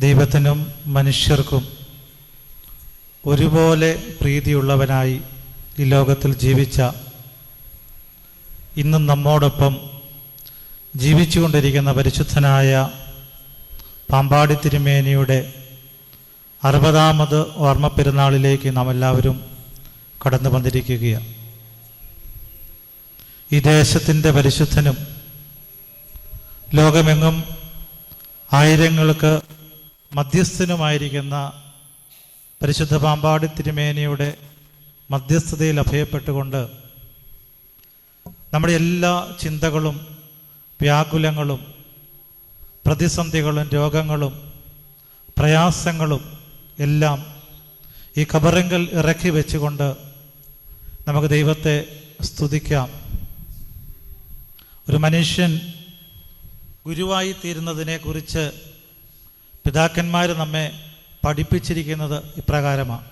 ദൈവത്തിനും മനുഷ്യർക്കും ഒരുപോലെ പ്രീതിയുള്ളവനായി ഈ ലോകത്തിൽ ജീവിച്ച, ഇന്നും നമ്മോടൊപ്പം ജീവിച്ചുകൊണ്ടിരിക്കുന്ന പരിശുദ്ധനായ പാമ്പാടി തിരുമേനിയുടെ 60ാമത് ഓർമ്മ പെരുന്നാളിലേക്ക് നാം എല്ലാവരും കടന്നു വന്നിരിക്കുകയാണ്. ഈ ദേശത്തിൻ്റെ പരിശുദ്ധനും ലോകമെങ്ങും ആയിരങ്ങൾക്ക് മധ്യസ്ഥനുമായിരിക്കുന്ന പരിശുദ്ധ പാമ്പാടി തിരുമേനിയുടെ മധ്യസ്ഥതയിൽ അഭയപ്പെട്ടുകൊണ്ട് നമ്മുടെ എല്ലാ ചിന്തകളും വ്യാകുലങ്ങളും പ്രതിസന്ധികളും രോഗങ്ങളും പ്രയാസങ്ങളും എല്ലാം ഈ ഖബറിങ്കൽ ഇറക്കി വെച്ചുകൊണ്ട് നമുക്ക് ദൈവത്തെ സ്തുതിക്കാം. ഒരു മനുഷ്യൻ ഗുരുവായി തീരുന്നതിനെക്കുറിച്ച് പിതാക്കന്മാർ നമ്മെ പഠിപ്പിച്ചിരിക്കുന്നത് ഇപ്രകാരമാണ്: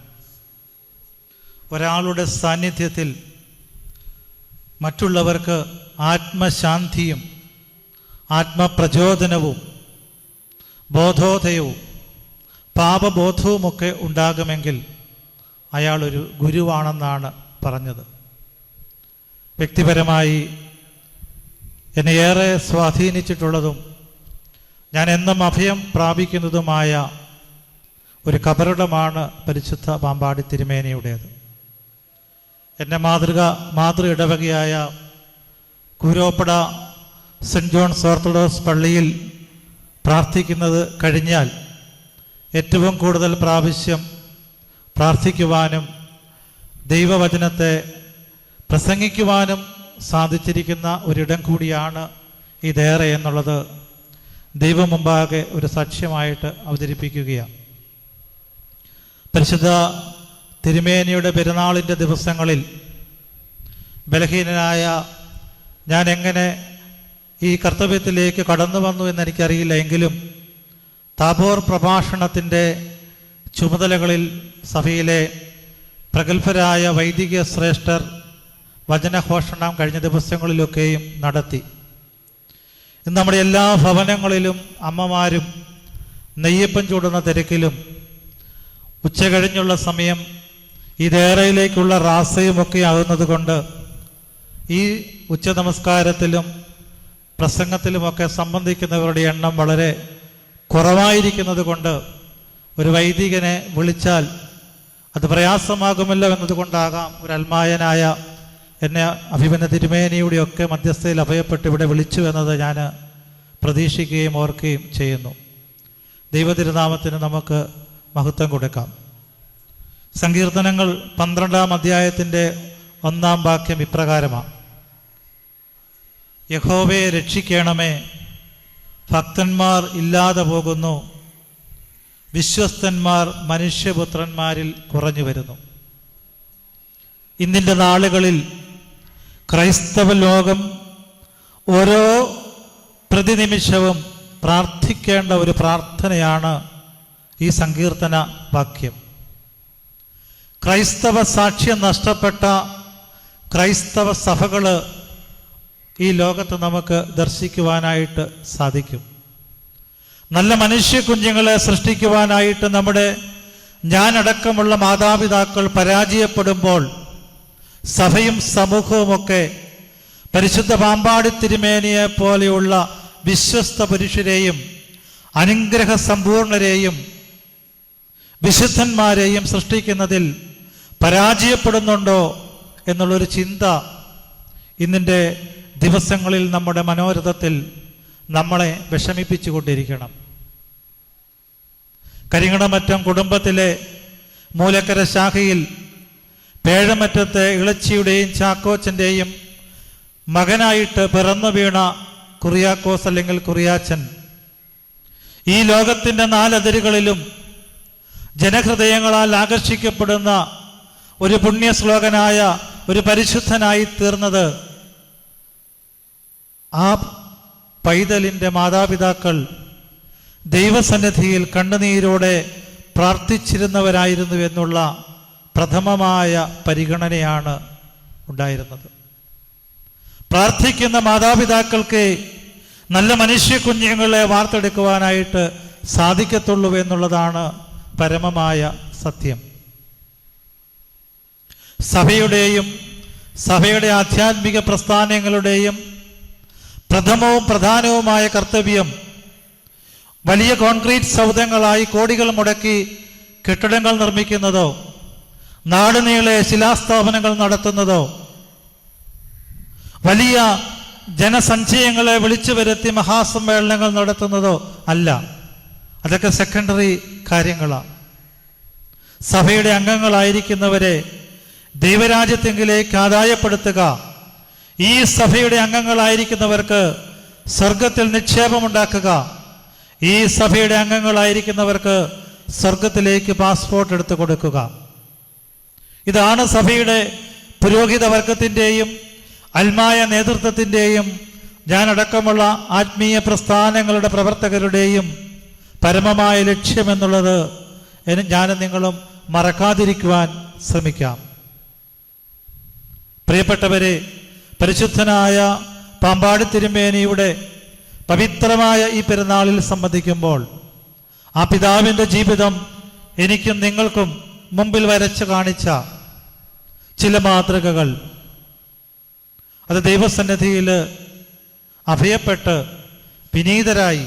ഒരാളുടെ സാന്നിധ്യത്തിൽ മറ്റുള്ളവർക്ക് ആത്മശാന്തിയും ആത്മപ്രചോദനവും ബോധോദയവും പാപബോധവുമൊക്കെ ഉണ്ടാകുമെങ്കിൽ അയാളൊരു ഗുരുവാണെന്നാണ് പറഞ്ഞത്. വ്യക്തിപരമായി എന്നെ ഏറെ സ്വാധീനിച്ചിട്ടുള്ളതും ഞാൻ എന്നും അഭയം പ്രാപിക്കുന്നതുമായ ഒരു കബറിടമാണ് പരിശുദ്ധ പാമ്പാടി തിരുമേനിയുടേത്. എൻ്റെ മാതൃ ഇടവകയായ കൂരോപ്പട സെൻറ്റ് ജോൺസ് ഓർത്തഡോക്സ് പള്ളിയിൽ പ്രാർത്ഥിക്കുന്നത് കഴിഞ്ഞാൽ ഏറ്റവും കൂടുതൽ പ്രാവശ്യം പ്രാർത്ഥിക്കുവാനും ദൈവവചനത്തെ പ്രസംഗിക്കുവാനും സാധിച്ചിരിക്കുന്ന ഒരിടം കൂടിയാണ് ഇതേറെ എന്നുള്ളത് ദൈവം മുമ്പാകെ ഒരു സാക്ഷ്യമായിട്ട് അവതരിപ്പിക്കുകയാണ്. പരിശുദ്ധ തിരുമേനിയുടെ പെരുന്നാളിൻ്റെ ദിവസങ്ങളിൽ ബലഹീനനായ ഞാൻ എങ്ങനെ ഈ കർത്തവ്യത്തിലേക്ക് കടന്നു വന്നു എന്നെനിക്കറിയില്ല. എങ്കിലും താബോർ പ്രഭാഷണത്തിൻ്റെ ചുമതലകളിൽ സഭയിലെ പ്രഗത്ഭരായ വൈദിക ശ്രേഷ്ഠർ വചനഘോഷണം കഴിഞ്ഞ ദിവസങ്ങളിലൊക്കെയും നടത്തി. ഇന്ന് നമ്മുടെ എല്ലാ ഭവനങ്ങളിലും അമ്മമാരും നെയ്യപ്പം ചൂടുന്ന തിരക്കിലും ഉച്ച കഴിഞ്ഞുള്ള സമയം ഈ ദേറയിലേക്കുള്ള റാസയുമൊക്കെ ആകുന്നത് കൊണ്ട് ഈ ഉച്ച നമസ്കാരത്തിലും പ്രസംഗത്തിലുമൊക്കെ സംബന്ധിക്കുന്നവരുടെ എണ്ണം വളരെ കുറവായിരിക്കുന്നത് കൊണ്ട് ഒരു വൈദികനെ വിളിച്ചാൽ അത് പ്രയാസമാകുമല്ലോ എന്നതുകൊണ്ടാകാം ഒരു അൽമായനായ എന്നെ അഭിമന്യ തിരുമേനിയുടെയൊക്കെ മധ്യസ്ഥയിൽ അഭയപ്പെട്ട് ഇവിടെ വിളിച്ചു എന്നത് ഞാൻ പ്രതീക്ഷിക്കുകയും ഓർക്കുകയും ചെയ്യുന്നു. ദൈവതിരുനാമത്തിന് നമുക്ക് മഹത്വം കൊടുക്കാം. സങ്കീർത്തനങ്ങൾ 12-ാം അധ്യായത്തിൻ്റെ 1-ാം വാക്യം ഇപ്രകാരമാണ്: യഹോവയെ രക്ഷിക്കണമേ, ഭക്തന്മാർ ഇല്ലാതെ പോകുന്നു, വിശ്വസ്തന്മാർ മനുഷ്യപുത്രന്മാരിൽ കുറഞ്ഞു വരുന്നു. ഇന്നിൻ്റെ നാളുകളിൽ ക്രൈസ്തവ ലോകം ഓരോ പ്രതിനിമിഷവും പ്രാർത്ഥിക്കേണ്ട ഒരു പ്രാർത്ഥനയാണ് ഈ സങ്കീർത്തന വാക്യം. ക്രൈസ്തവ സാക്ഷ്യം നഷ്ടപ്പെട്ട ക്രൈസ്തവ സഭകൾ ഈ ലോകത്ത് നമുക്ക് ദർശിക്കുവാനായിട്ട് സാധിക്കും. നല്ല മനുഷ്യ കുഞ്ഞുങ്ങളെ സൃഷ്ടിക്കുവാനായിട്ട് നമ്മുടെ ഞാനടക്കമുള്ള മാതാപിതാക്കൾ പരാജയപ്പെടുമ്പോൾ സഭയും സമൂഹവുമൊക്കെ പരിശുദ്ധ പാമ്പാടി തിരുമേനിയെ പോലെയുള്ള വിശ്വസ്ത പുരുഷരെയും അനുഗ്രഹ സമ്പൂർണരെയും വിശുദ്ധന്മാരെയും സൃഷ്ടിക്കുന്നതിൽ പരാജയപ്പെടുന്നുണ്ടോ എന്നുള്ളൊരു ചിന്ത ഇന്നിൻ്റെ ദിവസങ്ങളിൽ നമ്മുടെ മനോരഥത്തിൽ നമ്മളെ വിഷമിപ്പിച്ചു കൊണ്ടിരിക്കണം. കരിങ്ങണമറ്റം കുടുംബത്തിലെ മൂലക്കര ശാഖയിൽ പേഴമറ്റത്തെ ഇളച്ചിയുടെയും ചാക്കോച്ചൻ്റെയും മകനായിട്ട് പിറന്നു വീണ കുറിയാക്കോസ് അല്ലെങ്കിൽ കുറിയാച്ചൻ ഈ ലോകത്തിൻ്റെ 4 അതിരുകളിലും ജനഹൃദയങ്ങളാൽ ആകർഷിക്കപ്പെടുന്ന ഒരു പുണ്യശ്ലോകനായ ഒരു പരിശുദ്ധനായി തീർന്നത് ആ പൈതലിൻ്റെ മാതാപിതാക്കൾ ദൈവസന്നിധിയിൽ കണ്ണുനീരോടെ പ്രാർത്ഥിച്ചിരുന്നവരായിരുന്നു എന്നുള്ള പ്രഥമമായ പരിഗണനയാണ് ഉണ്ടായിരുന്നത്. പ്രാർത്ഥിക്കുന്ന മാതാപിതാക്കൾക്ക് നല്ല മനുഷ്യ കുഞ്ഞുങ്ങളെ വാർത്തെടുക്കുവാനായിട്ട് സാധിക്കത്തുള്ളൂ എന്നുള്ളതാണ് പരമമായ സത്യം. സഭയുടെയും സഭയുടെ ആധ്യാത്മിക പ്രസ്ഥാനങ്ങളുടെയും പ്രഥമവും പ്രധാനവുമായ കർത്തവ്യം വലിയ കോൺക്രീറ്റ് സൗധങ്ങളായി കോടികൾ മുടക്കി കെട്ടിടങ്ങൾ നിർമ്മിക്കുന്നതോ നാടുനീളെ ശിലാസ്ഥാപനങ്ങൾ നടത്തുന്നതോ വലിയ ജനസഞ്ചയങ്ങളെ വിളിച്ചു വരുത്തി മഹാസമ്മേളനങ്ങൾ നടത്തുന്നതോ അല്ല. അതൊക്കെ സെക്കൻഡറി കാര്യങ്ങളാണ്. സഭയുടെ അംഗങ്ങളായിരിക്കുന്നവരെ ദൈവരാജ്യത്തെങ്കിലേക്ക് ആദായപ്പെടുത്തുക, ഈ സഭയുടെ അംഗങ്ങളായിരിക്കുന്നവർക്ക് സ്വർഗത്തിൽ നിക്ഷേപമുണ്ടാക്കുക, ഈ സഭയുടെ അംഗങ്ങളായിരിക്കുന്നവർക്ക് സ്വർഗത്തിലേക്ക് പാസ്പോർട്ട് എടുത്തു കൊടുക്കുക. ഇതാണ് സഭയുടെ പുരോഹിത വർഗത്തിൻ്റെയും അൽമായ നേതൃത്വത്തിൻ്റെയും ഞാനടക്കമുള്ള ആത്മീയ പ്രസ്ഥാനങ്ങളുടെ പ്രവർത്തകരുടെയും പരമമായ ലക്ഷ്യമെന്നുള്ളത് ഞാനും നിങ്ങളും മറക്കാതിരിക്കുവാൻ ശ്രമിക്കാം. പ്രിയപ്പെട്ടവരെ, പരിശുദ്ധനായ പാമ്പാടി തിരുമേനിയുടെ പവിത്രമായ ഈ പെരുന്നാളിൽ സംബന്ധിക്കുമ്പോൾ ആ പിതാവിൻ്റെ ജീവിതം എനിക്കും നിങ്ങൾക്കും മുമ്പിൽ വരച്ച് കാണിച്ച ചില മാതൃകകൾ, അത് ദൈവസന്നിധിയിൽ അഭയപ്പെട്ട് വിനീതരായി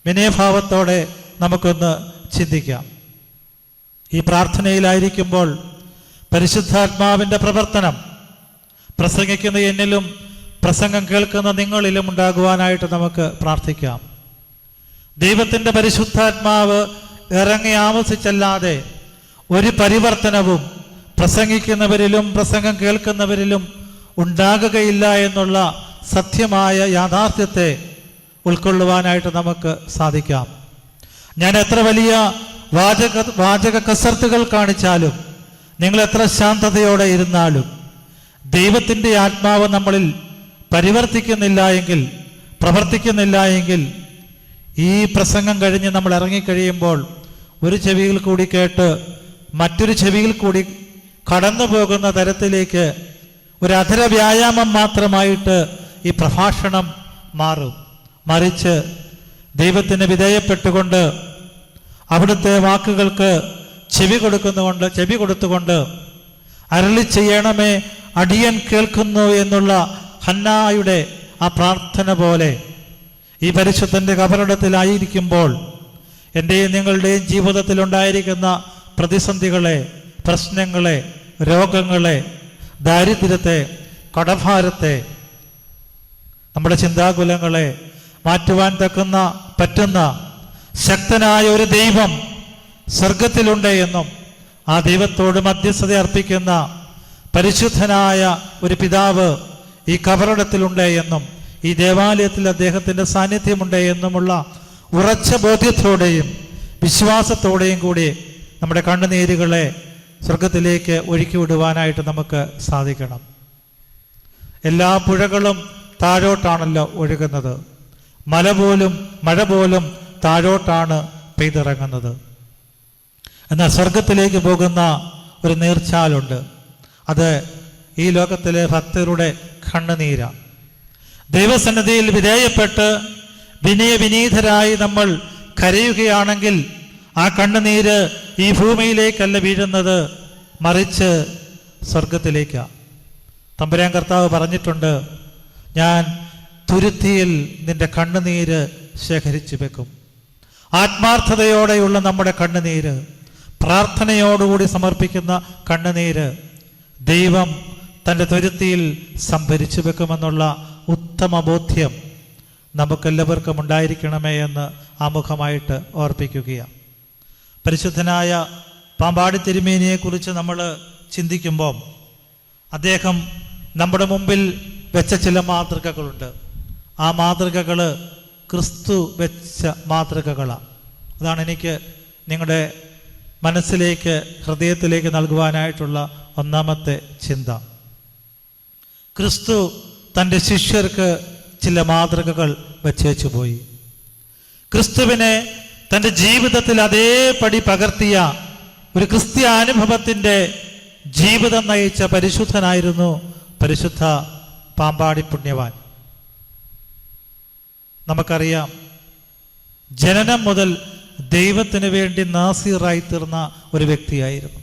വിനയഭാവത്തോടെ നമുക്കൊന്ന് ചിന്തിക്കാം. ഈ പ്രാർത്ഥനയിലായിരിക്കുമ്പോൾ പരിശുദ്ധാത്മാവിൻ്റെ പ്രവർത്തനം പ്രസംഗിക്കുന്ന എന്നിലും പ്രസംഗം കേൾക്കുന്ന നിങ്ങളിലും ഉണ്ടാകുവാനായിട്ട് നമുക്ക് പ്രാർത്ഥിക്കാം. ദൈവത്തിൻ്റെ പരിശുദ്ധാത്മാവ് ഇറങ്ങി ആവസിച്ചല്ലാതെ ഒരു പരിവർത്തനവും പ്രസംഗിക്കുന്നവരിലും പ്രസംഗം കേൾക്കുന്നവരിലും ഉണ്ടാകുകയില്ല എന്നുള്ള സത്യമായ യാഥാർത്ഥ്യത്തെ ഉൾക്കൊള്ളുവാനായിട്ട് നമുക്ക് സാധിക്കാം. ഞാൻ എത്ര വലിയ വാചക കസർത്തുകൾ കാണിച്ചാലും, നിങ്ങൾ എത്ര ശാന്തതയോടെ ഇരുന്നാലും, ദൈവത്തിൻ്റെ ആത്മാവ് നമ്മളിൽ പരിവർത്തിക്കുന്നില്ല എങ്കിൽ, പ്രവർത്തിക്കുന്നില്ല എങ്കിൽ, ഈ പ്രസംഗം കഴിഞ്ഞ് നമ്മൾ ഇറങ്ങിക്കഴിയുമ്പോൾ ഒരു ചെവിയിൽ കൂടി കേട്ട് മറ്റൊരു ചെവിയിൽ കൂടി കടന്നു പോകുന്ന തരത്തിലേക്ക് ഒരു അധര വ്യായാമം മാത്രമായിട്ട് ഈ പ്രഭാഷണം മാറും. മറിച്ച് ദൈവത്തിന് വിധേയപ്പെട്ടുകൊണ്ട് അവിടുത്തെ വാക്കുകൾക്ക് ചെവി കൊടുത്തുകൊണ്ട് അരുളി ചെയ്യണമേ, അടിയൻ കേൾക്കുന്നു എന്നുള്ള ഹന്നായുടെ ആ പ്രാർത്ഥന പോലെ ഈ പരിശുദ്ധൻ്റെ കബറിടത്തിലായിരിക്കുമ്പോൾ എൻ്റെയും നിങ്ങളുടെയും ജീവിതത്തിലുണ്ടായിരിക്കുന്ന പ്രതിസന്ധികളെ, പ്രശ്നങ്ങളെ, രോഗങ്ങളെ, ദാരിദ്ര്യത്തെ, കടഭാരത്തെ, നമ്മുടെ ചിന്താകുലങ്ങളെ മാറ്റുവാൻ പറ്റുന്ന ശക്തനായ ഒരു ദൈവം സ്വർഗത്തിലുണ്ട് എന്നും ആ ദൈവത്തോട് മധ്യസ്ഥത അർപ്പിക്കുന്ന പരിശുദ്ധനായ ഒരു പിതാവ് ഈ കബറിടത്തിലുണ്ട് എന്നും ഈ ദേവാലയത്തിൽ അദ്ദേഹത്തിൻ്റെ സാന്നിധ്യമുണ്ട് എന്നുമുള്ള ഉറച്ച ബോധ്യത്തോടെയും വിശ്വാസത്തോടെയും കൂടി നമ്മുടെ കണ്ണുനീരുകളെ സ്വർഗത്തിലേക്ക് ഒഴുക്കി വിടുവാനായിട്ട് നമുക്ക് സാധിക്കണം. എല്ലാ പുഴകളും താഴോട്ടാണല്ലോ ഒഴുകുന്നത്. മഴ പോലും താഴോട്ടാണ് പെയ്തിറങ്ങുന്നത്. എന്നാൽ സ്വർഗത്തിലേക്ക് പോകുന്ന ഒരു നീർച്ചാലുണ്ട്. അത് ഈ ലോകത്തിലെ ഭക്തരുടെ കണ്ണുനീരാണ്. ദൈവസന്നിധിയിൽ വിധേയപ്പെട്ട് വിനീതരായി നമ്മൾ കരയുകയാണെങ്കിൽ ആ കണ്ണുനീര് ഈ ഭൂമിയിലേക്കല്ല വീഴുന്നത്, മറിച്ച് സ്വർഗത്തിലേക്കാണ്. തമ്പുരാൻ കർത്താവ് പറഞ്ഞിട്ടുണ്ട്, ഞാൻ തുരുത്തിയിൽ നിന്റെ കണ്ണുനീര് ശേഖരിച്ചു വെക്കും. ആത്മാർത്ഥതയോടെയുള്ള നമ്മുടെ കണ്ണുനീര്, പ്രാർത്ഥനയോടുകൂടി സമർപ്പിക്കുന്ന കണ്ണുനീര് ദൈവം തൻ്റെ തുരുത്തിയിൽ സംഭരിച്ചു വെക്കുമെന്നുള്ള ഉത്തമ ബോധ്യം നമുക്കെല്ലാവർക്കും ഉണ്ടായിരിക്കണമേ എന്ന് ആമുഖമായിട്ട് ഓർപ്പിക്കുകയാണ്. പരിശുദ്ധനായ പാമ്പാടി തിരുമേനിയെക്കുറിച്ച് നമ്മൾ ചിന്തിക്കുമ്പോൾ അദ്ദേഹം നമ്മുടെ മുമ്പിൽ വെച്ച ചില മാതൃകകളുണ്ട്. ആ മാതൃകകൾ ക്രിസ്തു വെച്ച മാതൃകകളാണ്. അതാണ് എനിക്ക് നിങ്ങളുടെ മനസ്സിലേക്ക്, ഹൃദയത്തിലേക്ക് നൽകുവാനായിട്ടുള്ള ഒന്നാമത്തെ ചിന്ത. ക്രിസ്തു തൻ്റെ ശിഷ്യർക്ക് ചില മാതൃകകൾ വച്ചേച്ചു പോയി. ക്രിസ്തുവിനെ തൻ്റെ ജീവിതത്തിൽ അതേപടി പകർത്തിയ ഒരു ക്രിസ്ത്യാനുഭവത്തിൻ്റെ ജീവിതം നയിച്ച പരിശുദ്ധനായിരുന്നു പരിശുദ്ധ പാമ്പാടി പുണ്യവാൻ. നമുക്കറിയാം, ജനനം മുതൽ ദൈവത്തിന് വേണ്ടി നാസീറായി തീർന്ന ഒരു വ്യക്തിയായിരുന്നു.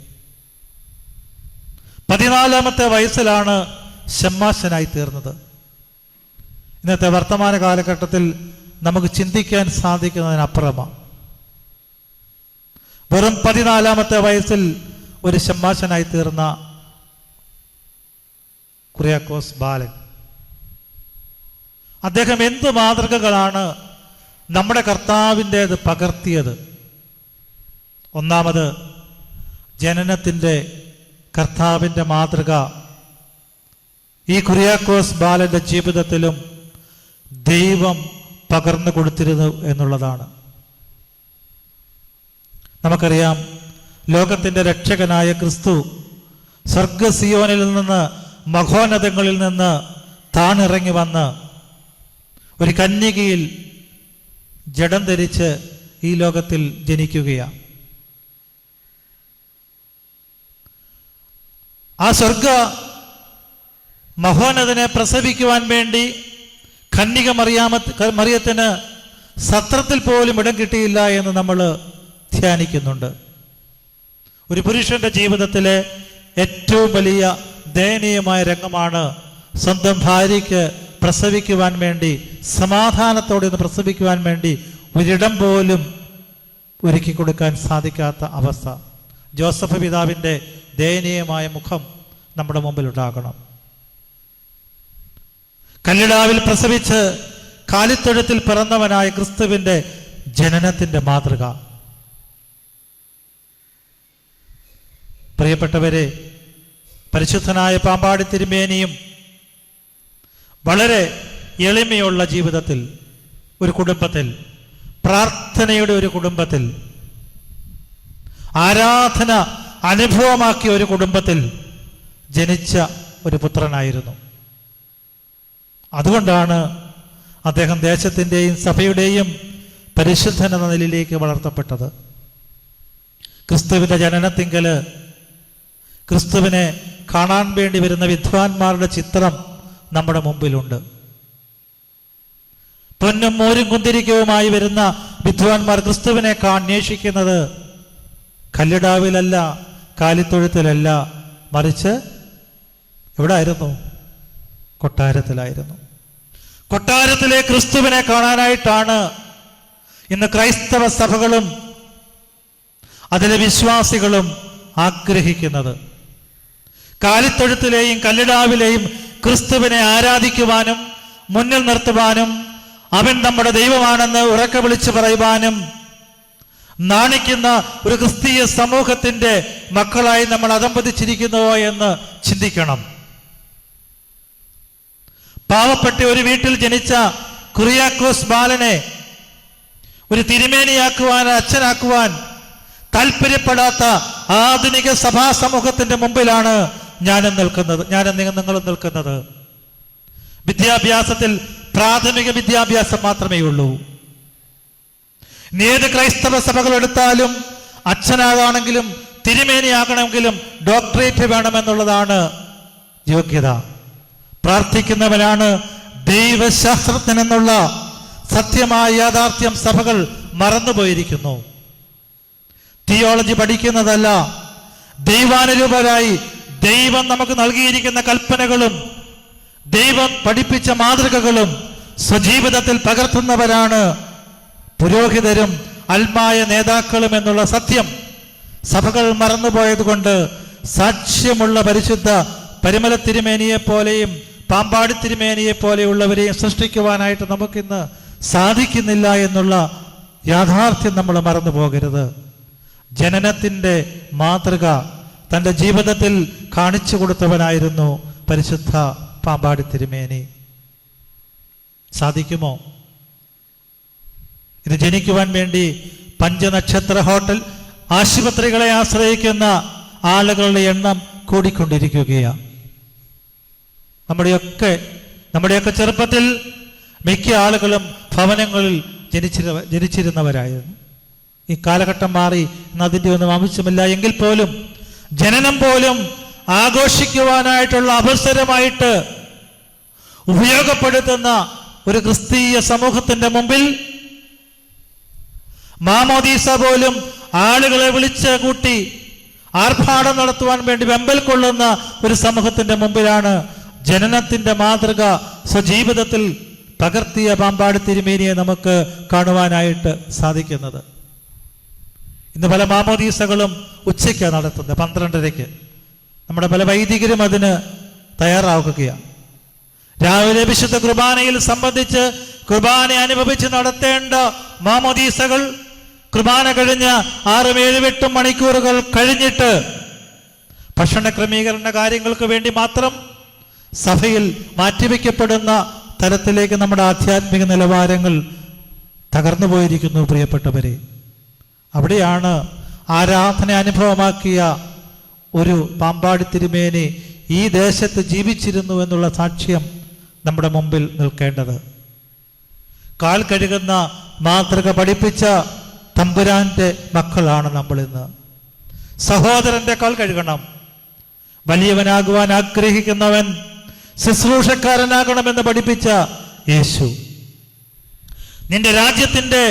14-ാമത്തെ വയസ്സിലാണ് ശമ്മാശനായി തീർന്നത്. ഇന്നത്തെ വർത്തമാന കാലഘട്ടത്തിൽ നമുക്ക് ചിന്തിക്കാൻ സാധിക്കുന്നതിനപ്പുറമാണ്. വെറും 14-ാമത്തെ വയസ്സിൽ ഒരു ശമ്മാശനായി തീർന്ന കുര്യാക്കോസ് ബാലൻ. അദ്ദേഹം എന്ത് മാതൃകകളാണ് നമ്മുടെ കർത്താവിൻ്റേത് പകർത്തിയത്? ഒന്നാമത്, ജനനത്തിൻ്റെ കർത്താവിൻ്റെ മാതൃക ഈ കുര്യാക്കോസ് ബാലന്റെ ജീവിതത്തിലും ദൈവം പകർന്നു കൊടുത്തിരുന്നു എന്നുള്ളതാണ്. നമുക്കറിയാം, ലോകത്തിൻ്റെ രക്ഷകനായ ക്രിസ്തു സ്വർഗസിയോനിൽ നിന്ന്, മഹോന്നതങ്ങളിൽ നിന്ന് താണിറങ്ങി വന്ന് ഒരു കന്യകയിൽ ജഡം ധരിച്ച് ഈ ലോകത്തിൽ ജനിക്കുകയാണ്. ആ സ്വർഗ മഹോന്നതനെ പ്രസവിക്കുവാൻ വേണ്ടി കന്യക മറിയത്തിന് സത്രത്തിൽ പോലും ഇടം കിട്ടിയില്ല എന്ന് നമ്മൾ ധ്യാനിക്കുന്നുണ്ട്. ഒരു പുരുഷന്റെ ജീവിതത്തിലെ ഏറ്റവും വലിയ ദയനീയമായ രംഗമാണ് സ്വന്തം ഭാര്യയ്ക്ക് പ്രസവിക്കുവാൻ വേണ്ടി, സമാധാനത്തോടെ ഒന്ന് പ്രസവിക്കുവാൻ വേണ്ടി ഒരിടം പോലും ഒരുക്കി കൊടുക്കാൻ സാധിക്കാത്ത അവസ്ഥ. ജോസഫ് പിതാവിൻ്റെ ദയനീയമായ മുഖം നമ്മുടെ മുമ്പിൽ ഉണ്ടാകണം. കല്ലിടാവിൽ പ്രസവിച്ച് കാലിത്തൊഴുത്തിൽ പിറന്നവനായ ക്രിസ്തുവിൻ്റെ ജനനത്തിൻ്റെ മാതൃക. പ്രിയപ്പെട്ടവരെ, പരിശുദ്ധനായ പാമ്പാടി തിരുമേനിയും വളരെ എളിമയുള്ള ജീവിതത്തിൽ, ഒരു കുടുംബത്തിൽ, പ്രാർത്ഥനയുടെ ഒരു കുടുംബത്തിൽ, ആരാധന അനുഭവമാക്കിയ ഒരു കുടുംബത്തിൽ ജനിച്ച ഒരു പുത്രനായിരുന്നു. അതുകൊണ്ടാണ് അദ്ദേഹം ദേശത്തിൻ്റെയും സഭയുടെയും പരിശുദ്ധൻ എന്ന നിലയിലേക്ക് വളർത്തപ്പെട്ടത്. ക്രിസ്തുവിൻ്റെ ജനനത്തിങ്കൽ ക്രിസ്തുവിനെ കാണാൻ വേണ്ടി വരുന്ന വിദ്വാൻമാരുടെ ചിത്രം നമ്മുടെ മുമ്പിലുണ്ട്. പൊന്നും മോരും കുന്തിരിക്കവുമായി വരുന്ന വിദ്വാൻമാർ ക്രിസ്തുവിനെ അന്വേഷിക്കുന്നത് കല്ലിടാവിലല്ല, കാലിത്തൊഴുത്തിലല്ല, മറിച്ച് എവിടെ ആയിരുന്നു? കൊട്ടാരത്തിലായിരുന്നു. കൊട്ടാരത്തിലെ ക്രിസ്തുവിനെ കാണാനായിട്ടാണ് ഇന്ന് ക്രൈസ്തവ സഭകളും അതിലെ വിശ്വാസികളും ആഗ്രഹിക്കുന്നത്. കാലിത്തൊഴുത്തിലെയും കല്ലിടാവിലെയും ക്രിസ്തുവിനെ ആരാധിക്കുവാനും മുന്നിൽ നിർത്തുവാനും അവൻ നമ്മുടെ ദൈവമാണെന്ന് ഉറക്കെ വിളിച്ചു പറയുവാനും നാണിക്കുന്ന ഒരു ക്രിസ്തീയ സമൂഹത്തിന്റെ മക്കളായി നമ്മൾ അധംപതിച്ചിരിക്കുന്നുവോ എന്ന് ചിന്തിക്കണം. പാവപ്പെട്ട ഒരു വീട്ടിൽ ജനിച്ച കുര്യാക്കോസ് ബാലനെ ഒരു തിരുമേനിയാക്കുവാൻ, അച്ഛനാക്കുവാൻ താല്പര്യപ്പെടാത്ത ആധുനിക സഭാ സമൂഹത്തിന്റെ മുമ്പിലാണ് ഞാനും നിങ്ങളും നിൽക്കുന്നത്. വിദ്യാഭ്യാസത്തിൽ പ്രാഥമിക വിദ്യാഭ്യാസം മാത്രമേ ഉള്ളൂ. ഏത് ക്രൈസ്തവ സഭകൾ എടുത്താലും അച്ഛനാകണമെങ്കിലും തിരുമേനിയാകണമെങ്കിലും ഡോക്ടറേറ്റ് വേണമെന്നുള്ളതാണ് യോഗ്യത. പ്രാർത്ഥിക്കുന്നവനാണ് ദൈവശാസ്ത്രജ്ഞൻ എന്നുള്ള സത്യമായ യാഥാർത്ഥ്യം സഭകൾ മറന്നുപോയിരിക്കുന്നു. തിയോളജി പഠിക്കുന്നതല്ല, ദൈവാനുരൂപരായി ദൈവം നമുക്ക് നൽകിയിരിക്കുന്ന കൽപ്പനകളും ദൈവം പഠിപ്പിച്ച മാതൃകകളും സ്വജീവിതത്തിൽ പകർത്തുന്നവരാണ് പുരോഹിതരും ആത്മായ നേതാക്കളും എന്നുള്ള സത്യം സഭകൾ മറന്നുപോയത് കൊണ്ട് സാക്ഷ്യമുള്ള പരിശുദ്ധ പരിമല തിരുമേനിയെ പോലെയും പാമ്പാടി തിരുമേനിയെ പോലെയുള്ളവരെയും സൃഷ്ടിക്കുവാനായിട്ട് നമുക്കിന്ന് സാധിക്കുന്നില്ല എന്നുള്ള യാഥാർത്ഥ്യം നമ്മൾ മറന്നു പോകരുത്. ജനനത്തിൻ്റെ മാതൃക തൻ്റെ ജീവിതത്തിൽ കാണിച്ചു കൊടുത്തവനായിരുന്നു പരിശുദ്ധ പാമ്പാടി തിരുമേനി. സാധിക്കുമോ? ഇത് ജനിക്കുവാൻ വേണ്ടി 5 നക്ഷത്ര ഹോട്ടൽ, ആശുപത്രികളെ ആശ്രയിക്കുന്ന ആളുകളുടെ എണ്ണം കൂടിക്കൊണ്ടിരിക്കുകയാണ്. നമ്മുടെയൊക്കെ ചെറുപ്പത്തിൽ മിക്ക ആളുകളും ഭവനങ്ങളിൽ ജനിച്ചിരുന്നവരായിരുന്നു. ഈ കാലഘട്ടം മാറി, അതിൻ്റെ ഒന്നും ആവശ്യമില്ല. എങ്കിൽ പോലും ജനനം പോലും ആഘോഷിക്കുവാനായിട്ടുള്ള അവസരമായിട്ട് ഉപയോഗപ്പെടുത്തുന്ന ഒരു ക്രിസ്തീയ സമൂഹത്തിന്റെ മുമ്പിൽ മാമോദീസ പോലും ആളുകളെ വിളിച്ച് കൂട്ടി ആർഭാടം നടത്തുവാൻ വേണ്ടി വെമ്പൽ കൊള്ളുന്ന ഒരു സമൂഹത്തിന്റെ മുമ്പിലാണ് ജനനത്തിന്റെ മാതൃക സ്വജീവിതത്തിൽ പകർത്തിയ പാമ്പാടി തിരുമേനിയെ നമുക്ക് കാണുവാനായിട്ട് സാധിക്കുന്നത്. ഇന്ന് പല മാമോദീസകളും ഉച്ചയ്ക്കാണ് നടത്തുന്നത്, 12:30. നമ്മുടെ പല വൈദികരും അതിന് തയ്യാറാവുകയാണ്. രാവിലെ വിശുദ്ധ കുർബാനയിൽ സംബന്ധിച്ച് കുർബാന അനുഭവിച്ച് നടത്തേണ്ട മാമോദീസകൾ കുർബാന കഴിഞ്ഞ് 6-7-8 മണിക്കൂറുകൾ കഴിഞ്ഞിട്ട് ഭക്ഷണ ക്രമീകരണ കാര്യങ്ങൾക്ക് വേണ്ടി മാത്രം സഭയിൽ മാറ്റിവെക്കപ്പെടുന്ന തരത്തിലേക്ക് നമ്മുടെ ആധ്യാത്മിക നിലവാരങ്ങൾ തകർന്നു പോയിരിക്കുന്നു പ്രിയപ്പെട്ടവരെ. അവിടെയാണ് ആരാധന അനുഭവമാക്കിയ ഒരു പാമ്പാടി തിരുമേനി ഈ ദേശത്ത് ജീവിച്ചിരുന്നു എന്നുള്ള സാക്ഷ്യം നമ്മുടെ മുമ്പിൽ നിൽക്കേണ്ടത്. കാൽ കഴുകുന്ന മാതൃക പഠിപ്പിച്ച തമ്പുരാന്റെ മക്കളാണ് നമ്മളിന്ന്. സഹോദരന്റെ കാൽ കഴുകണം. വലിയവനാകുവാൻ ആഗ്രഹിക്കുന്നവൻ ശുശ്രൂഷക്കാരനാകണമെന്ന് പഠിപ്പിച്ച യേശു. നിന്റെ രാജ്യത്തിന്റെ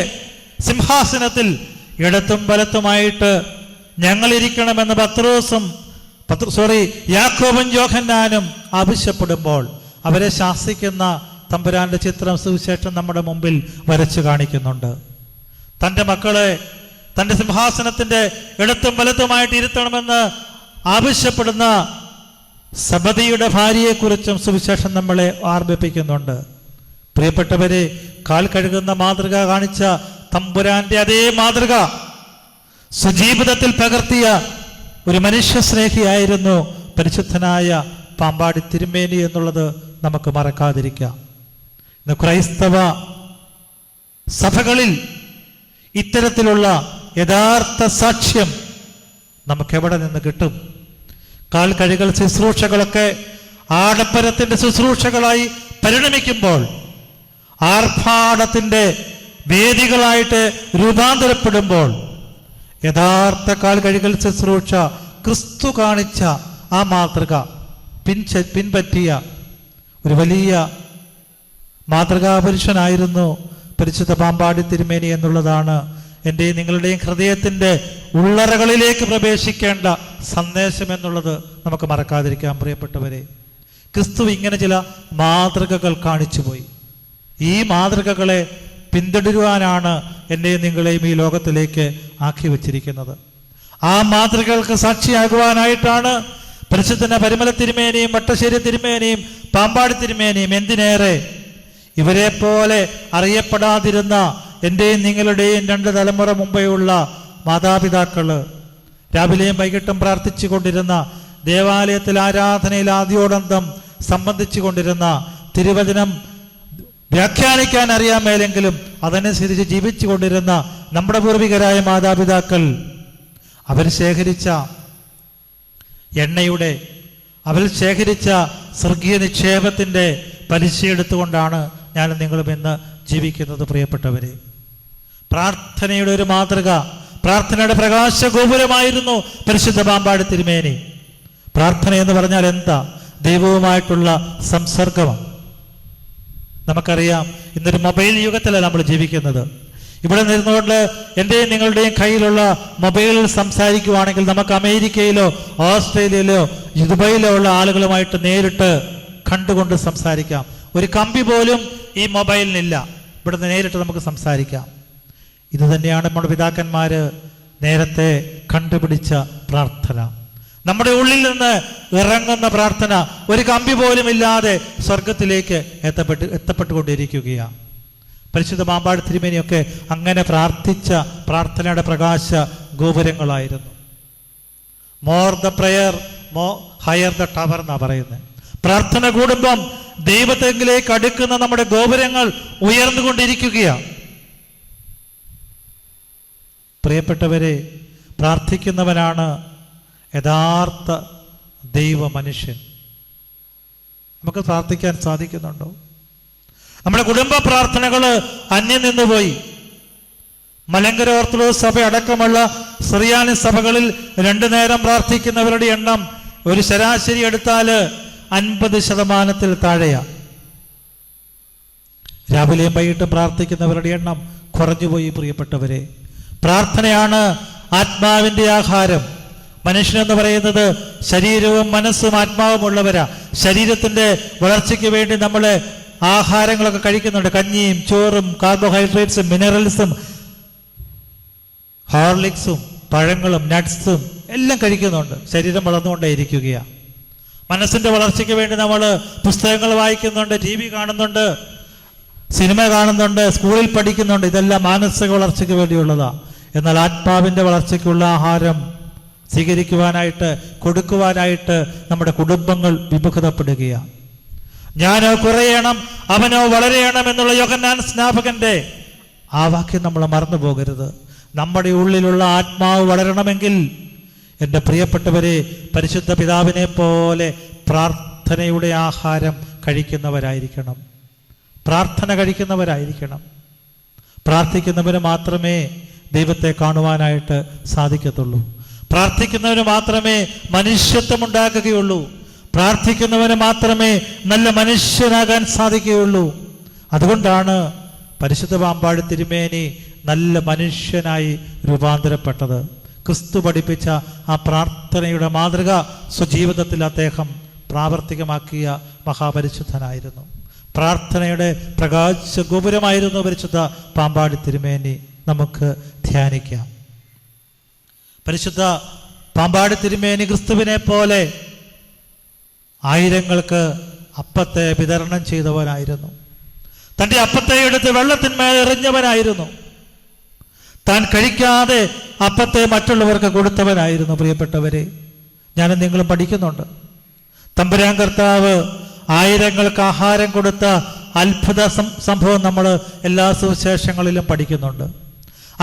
സിംഹാസനത്തിൽ ഇടത്തും വലത്തുമായിട്ട് ഞങ്ങളിരിക്കണമെന്ന് യാക്കോബും യോഹന്നാനും ആവശ്യപ്പെടുമ്പോൾ അവരെ ശാസിക്കുന്ന തമ്പുരാന്റെ ചിത്രം സുവിശേഷം നമ്മുടെ മുമ്പിൽ വരച്ചു കാണിക്കുന്നുണ്ട്. തൻ്റെ മക്കളെ തൻ്റെ സിംഹാസനത്തിന്റെ ഇടത്തും വലത്തുമായിട്ട് ഇരുത്തണമെന്ന് ആവശ്യപ്പെടുന്ന സബദിയുടെ ഭാര്യയെക്കുറിച്ചും സുവിശേഷം നമ്മളെ ഓർമ്മിപ്പിക്കുന്നുണ്ട്. പ്രിയപ്പെട്ടവരെ, കാൽ കഴുകുന്ന മാതൃക കാണിച്ച തമ്പുരാന്റെ അതേ മാതൃക സ്വജീവിതത്തിൽ പകർത്തിയ ഒരു മനുഷ്യ സ്നേഹിയായിരുന്നു പരിശുദ്ധനായ പാമ്പാടി തിരുമേനി എന്നുള്ളത് നമുക്ക് മറക്കാതിരിക്കാം. ഇന്ന് ക്രൈസ്തവ സഭകളിൽ ഇത്തരത്തിലുള്ള യഥാർത്ഥ സാക്ഷ്യം നമുക്ക് എവിടെ നിന്ന് കിട്ടും? കാൽ കഴുകൽ ശുശ്രൂഷകളൊക്കെ ആഡംബരത്തിന്റെ ശുശ്രൂഷകളായി പരിണമിക്കുമ്പോൾ, ആർഭാടത്തിന്റെ വേദികളായിട്ട് രൂപാന്തരപ്പെടുമ്പോൾ, യഥാർത്ഥ കാൽ കഴുകൽ ശുശ്രൂഷ ക്രിസ്തു കാണിച്ച ആ മാതൃക പിൻപറ്റിയ ഒരു വലിയ മാതൃകാപുരുഷനായിരുന്നു പരിശുദ്ധ പാമ്പാടി തിരുമേനി എന്നുള്ളതാണ് എൻ്റെയും നിങ്ങളുടെയും ഹൃദയത്തിൻ്റെ ഉള്ളറകളിലേക്ക് പ്രവേശിക്കേണ്ട സന്ദേശം എന്നുള്ളത് നമുക്ക് മറക്കാതിരിക്കാം. പ്രിയപ്പെട്ടവരെ, ക്രിസ്തു ഇങ്ങനെ ചില മാതൃകകൾ കാണിച്ചുപോയി. ഈ മാതൃകകളെ പിന്തുടരുവാനാണ് എൻ്റെയും നിങ്ങളെയും ഈ ലോകത്തിലേക്ക് ആക്കി വച്ചിരിക്കുന്നത്. ആ മാതൃകകൾക്ക് സാക്ഷിയാകുവാനായിട്ടാണ് പരിശുദ്ധ പരിമല തിരുമേനിയും വട്ടശ്ശേരി തിരുമേനിയും പാമ്പാടി തിരുമേനിയും, എന്തിനേറെ ഇവരെ പോലെ അറിയപ്പെടാതിരുന്ന എൻ്റെയും നിങ്ങളുടെയും 2 തലമുറ മുമ്പെയുള്ള മാതാപിതാക്കള് രാവിലെയും വൈകിട്ടും പ്രാർത്ഥിച്ചു കൊണ്ടിരുന്ന, ദേവാലയത്തിൽ ആരാധനയിൽ ആദ്യോടന്തം സംബന്ധിച്ചു കൊണ്ടിരുന്ന, തിരുവചനം വ്യാഖ്യാനിക്കാൻ അറിയാമേലെങ്കിലും അതനുസരിച്ച് ജീവിച്ചു കൊണ്ടിരുന്ന നമ്മുടെ പൂർവികരായ മാതാപിതാക്കൾ അവർ ശേഖരിച്ച എണ്ണയുടെ, അവർ ശേഖരിച്ച സ്വർഗീയ നിക്ഷേപത്തിൻ്റെ പലിശ എടുത്തുകൊണ്ടാണ് ഞാനും നിങ്ങളും ഇന്ന് ജീവിക്കുന്നത്. പ്രിയപ്പെട്ടവരെ, പ്രാർത്ഥനയുടെ ഒരു മാതൃക, പ്രാർത്ഥനയുടെ പ്രകാശ ഗോപുരമായിരുന്നു പരിശുദ്ധ പാമ്പാടി തിരുമേനി. പ്രാർത്ഥന എന്ന് പറഞ്ഞാൽ എന്താ? ദൈവവുമായിട്ടുള്ള സംസർഗമാണ്. നമുക്കറിയാം, ഇന്നൊരു മൊബൈൽ യുഗത്തിലാണ് നമ്മൾ ജീവിക്കുന്നത്. ഇവിടെ നിന്നുകൊണ്ട് എൻ്റെയും നിങ്ങളുടെയും കയ്യിലുള്ള മൊബൈലിൽ സംസാരിക്കുവാണെങ്കിൽ നമുക്ക് അമേരിക്കയിലോ ഓസ്ട്രേലിയയിലോ ദുബൈയിലോ ഉള്ള ആളുകളുമായിട്ട് നേരിട്ട് കണ്ടുകൊണ്ട് സംസാരിക്കാം. ഒരു കമ്പി പോലും ഈ മൊബൈലിനില്ല. ഇവിടുന്ന് നേരിട്ട് നമുക്ക് സംസാരിക്കാം. ഇത് തന്നെയാണ് നമ്മുടെ പിതാക്കന്മാര് നേരത്തെ കണ്ടുപിടിച്ച പ്രാർത്ഥന. നമ്മുടെ ഉള്ളിൽ നിന്ന് ഇറങ്ങുന്ന പ്രാർത്ഥന ഒരു കമ്പി പോലും ഇല്ലാതെ സ്വർഗത്തിലേക്ക് എത്തപ്പെട്ടുകൊണ്ടിരിക്കുകയാണ്. പരിശുദ്ധ പാമ്പാടി തിരുമേനിയൊക്കെ അങ്ങനെ പ്രാർത്ഥിച്ച പ്രാർത്ഥനയുടെ പ്രകാശ ഗോപുരങ്ങളായിരുന്നു. More the prayer higher the tower എന്നാ പറയുന്നത്. പ്രാർത്ഥന കൂടുമ്പം ദൈവത്തെങ്കിലേക്ക് അടുക്കുന്ന നമ്മുടെ ഗോപുരങ്ങൾ ഉയർന്നുകൊണ്ടിരിക്കുകയാണ്. പ്രിയപ്പെട്ടവരെ, പ്രാർത്ഥിക്കുന്നവനാണ് യഥാർത്ഥ ദൈവ മനുഷ്യൻ. നമുക്ക് പ്രാർത്ഥിക്കാൻ സാധിക്കുന്നുണ്ടോ? നമ്മുടെ കുടുംബ പ്രാർത്ഥനകൾ അന്യം നിന്നുപോയി. മലങ്കര ഓർത്തഡോക്സ് സഭ അടക്കമുള്ള സുറിയാനി സഭകളിൽ 2 നേരം പ്രാർത്ഥിക്കുന്നവരുടെ എണ്ണം ഒരു ശരാശരി എടുത്താൽ 50% താഴെയാണ്. രാവിലെയും വൈകിട്ടും പ്രാർത്ഥിക്കുന്നവരുടെ എണ്ണം കുറഞ്ഞുപോയി. പ്രിയപ്പെട്ടവരെ, പ്രാർത്ഥനയാണ് ആത്മാവിൻ്റെ ആഹാരം. മനുഷ്യനെന്ന് പറയുന്നത് ശരീരവും മനസ്സും ആത്മാവും ഉള്ളവരാ. ശരീരത്തിൻ്റെ വളർച്ചയ്ക്ക് വേണ്ടി നമ്മൾ ആഹാരങ്ങളൊക്കെ കഴിക്കുന്നുണ്ട്. കഞ്ഞിയും ചോറും കാർബോഹൈഡ്രേറ്റ്സും മിനറൽസും ഹോർലിക്സും പഴങ്ങളും നട്ട്സും എല്ലാം കഴിക്കുന്നുണ്ട്. ശരീരം വളർന്നുകൊണ്ടേയിരിക്കുകയാണ്. മനസ്സിൻ്റെ വളർച്ചയ്ക്ക് വേണ്ടി നമ്മൾ പുസ്തകങ്ങൾ വായിക്കുന്നുണ്ട്, TV കാണുന്നുണ്ട്, സിനിമ കാണുന്നുണ്ട്, സ്കൂളിൽ പഠിക്കുന്നുണ്ട്. ഇതെല്ലാം മാനസിക വളർച്ചയ്ക്ക് വേണ്ടിയുള്ളതാണ്. എന്നാൽ ആത്മാവിൻ്റെ വളർച്ചയ്ക്കുള്ള ആഹാരം സ്വീകരിക്കുവാനായിട്ട്, കൊടുക്കുവാനായിട്ട് നമ്മുടെ കുടുംബങ്ങൾ വിമുഖതപ്പെടുകയാണ്. ഞാനോ കുറയണം അവനോ വളരെയണം എന്നുള്ള യോഹന്നാൻ സ്നാപകന്റെ ആ വാക്യം നമ്മൾ മറന്നു പോകരുത്. നമ്മുടെ ഉള്ളിലുള്ള ആത്മാവ് വളരണമെങ്കിൽ എൻ്റെ പ്രിയപ്പെട്ടവരെ, പരിശുദ്ധ പിതാവിനെ പോലെ പ്രാർത്ഥനയുടെ ആഹാരം കഴിക്കുന്നവരായിരിക്കണം. പ്രാർത്ഥന കഴിക്കുന്നവരായിരിക്കണം. പ്രാർത്ഥിക്കുന്നവന് മാത്രമേ ദൈവത്തെ കാണുവാനായിട്ട് സാധിക്കത്തുള്ളൂ. പ്രാർത്ഥിക്കുന്നവന് മാത്രമേ മനുഷ്യത്വം ഉണ്ടാക്കുകയുള്ളൂ. പ്രാർത്ഥിക്കുന്നവന് മാത്രമേ നല്ല മനുഷ്യനാകാൻ സാധിക്കുകയുള്ളൂ. അതുകൊണ്ടാണ് പരിശുദ്ധ പാമ്പാടി തിരുമേനി നല്ല മനുഷ്യനായി രൂപാന്തരപ്പെട്ടത്. ക്രിസ്തു പഠിപ്പിച്ച ആ പ്രാർത്ഥനയുടെ മാതൃക സ്വജീവിതത്തിൽ അദ്ദേഹം പ്രാവർത്തികമാക്കിയ മഹാപരിശുദ്ധനായിരുന്നു. പ്രാർത്ഥനയുടെ പ്രകാശ ഗോപുരമായിരുന്നു പരിശുദ്ധ പാമ്പാടി തിരുമേനി. നമുക്ക് ധ്യാനിക്കാം. പരിശുദ്ധ പാമ്പാടി തിരുമേനി ക്രിസ്തുവിനെ പോലെ ആയിരങ്ങൾക്ക് അപ്പത്തെ വിതരണം ചെയ്തവനായിരുന്നു. തൻ്റെ അപ്പത്തെ എടുത്ത് വെള്ളത്തിന്മേൽ എറിഞ്ഞവനായിരുന്നു. താൻ കഴിക്കാതെ അപ്പത്തെ മറ്റുള്ളവർക്ക് കൊടുത്തവനായിരുന്നു. പ്രിയപ്പെട്ടവരെ, ഞാനും നിങ്ങളും പഠിക്കുന്നുണ്ട്. തമ്പുരാൻ കർത്താവ് ആയിരങ്ങൾക്ക് ആഹാരം കൊടുത്ത അത്ഭുത സംഭവം നമ്മൾ എല്ലാ സുവിശേഷങ്ങളിലും പഠിക്കുന്നുണ്ട്.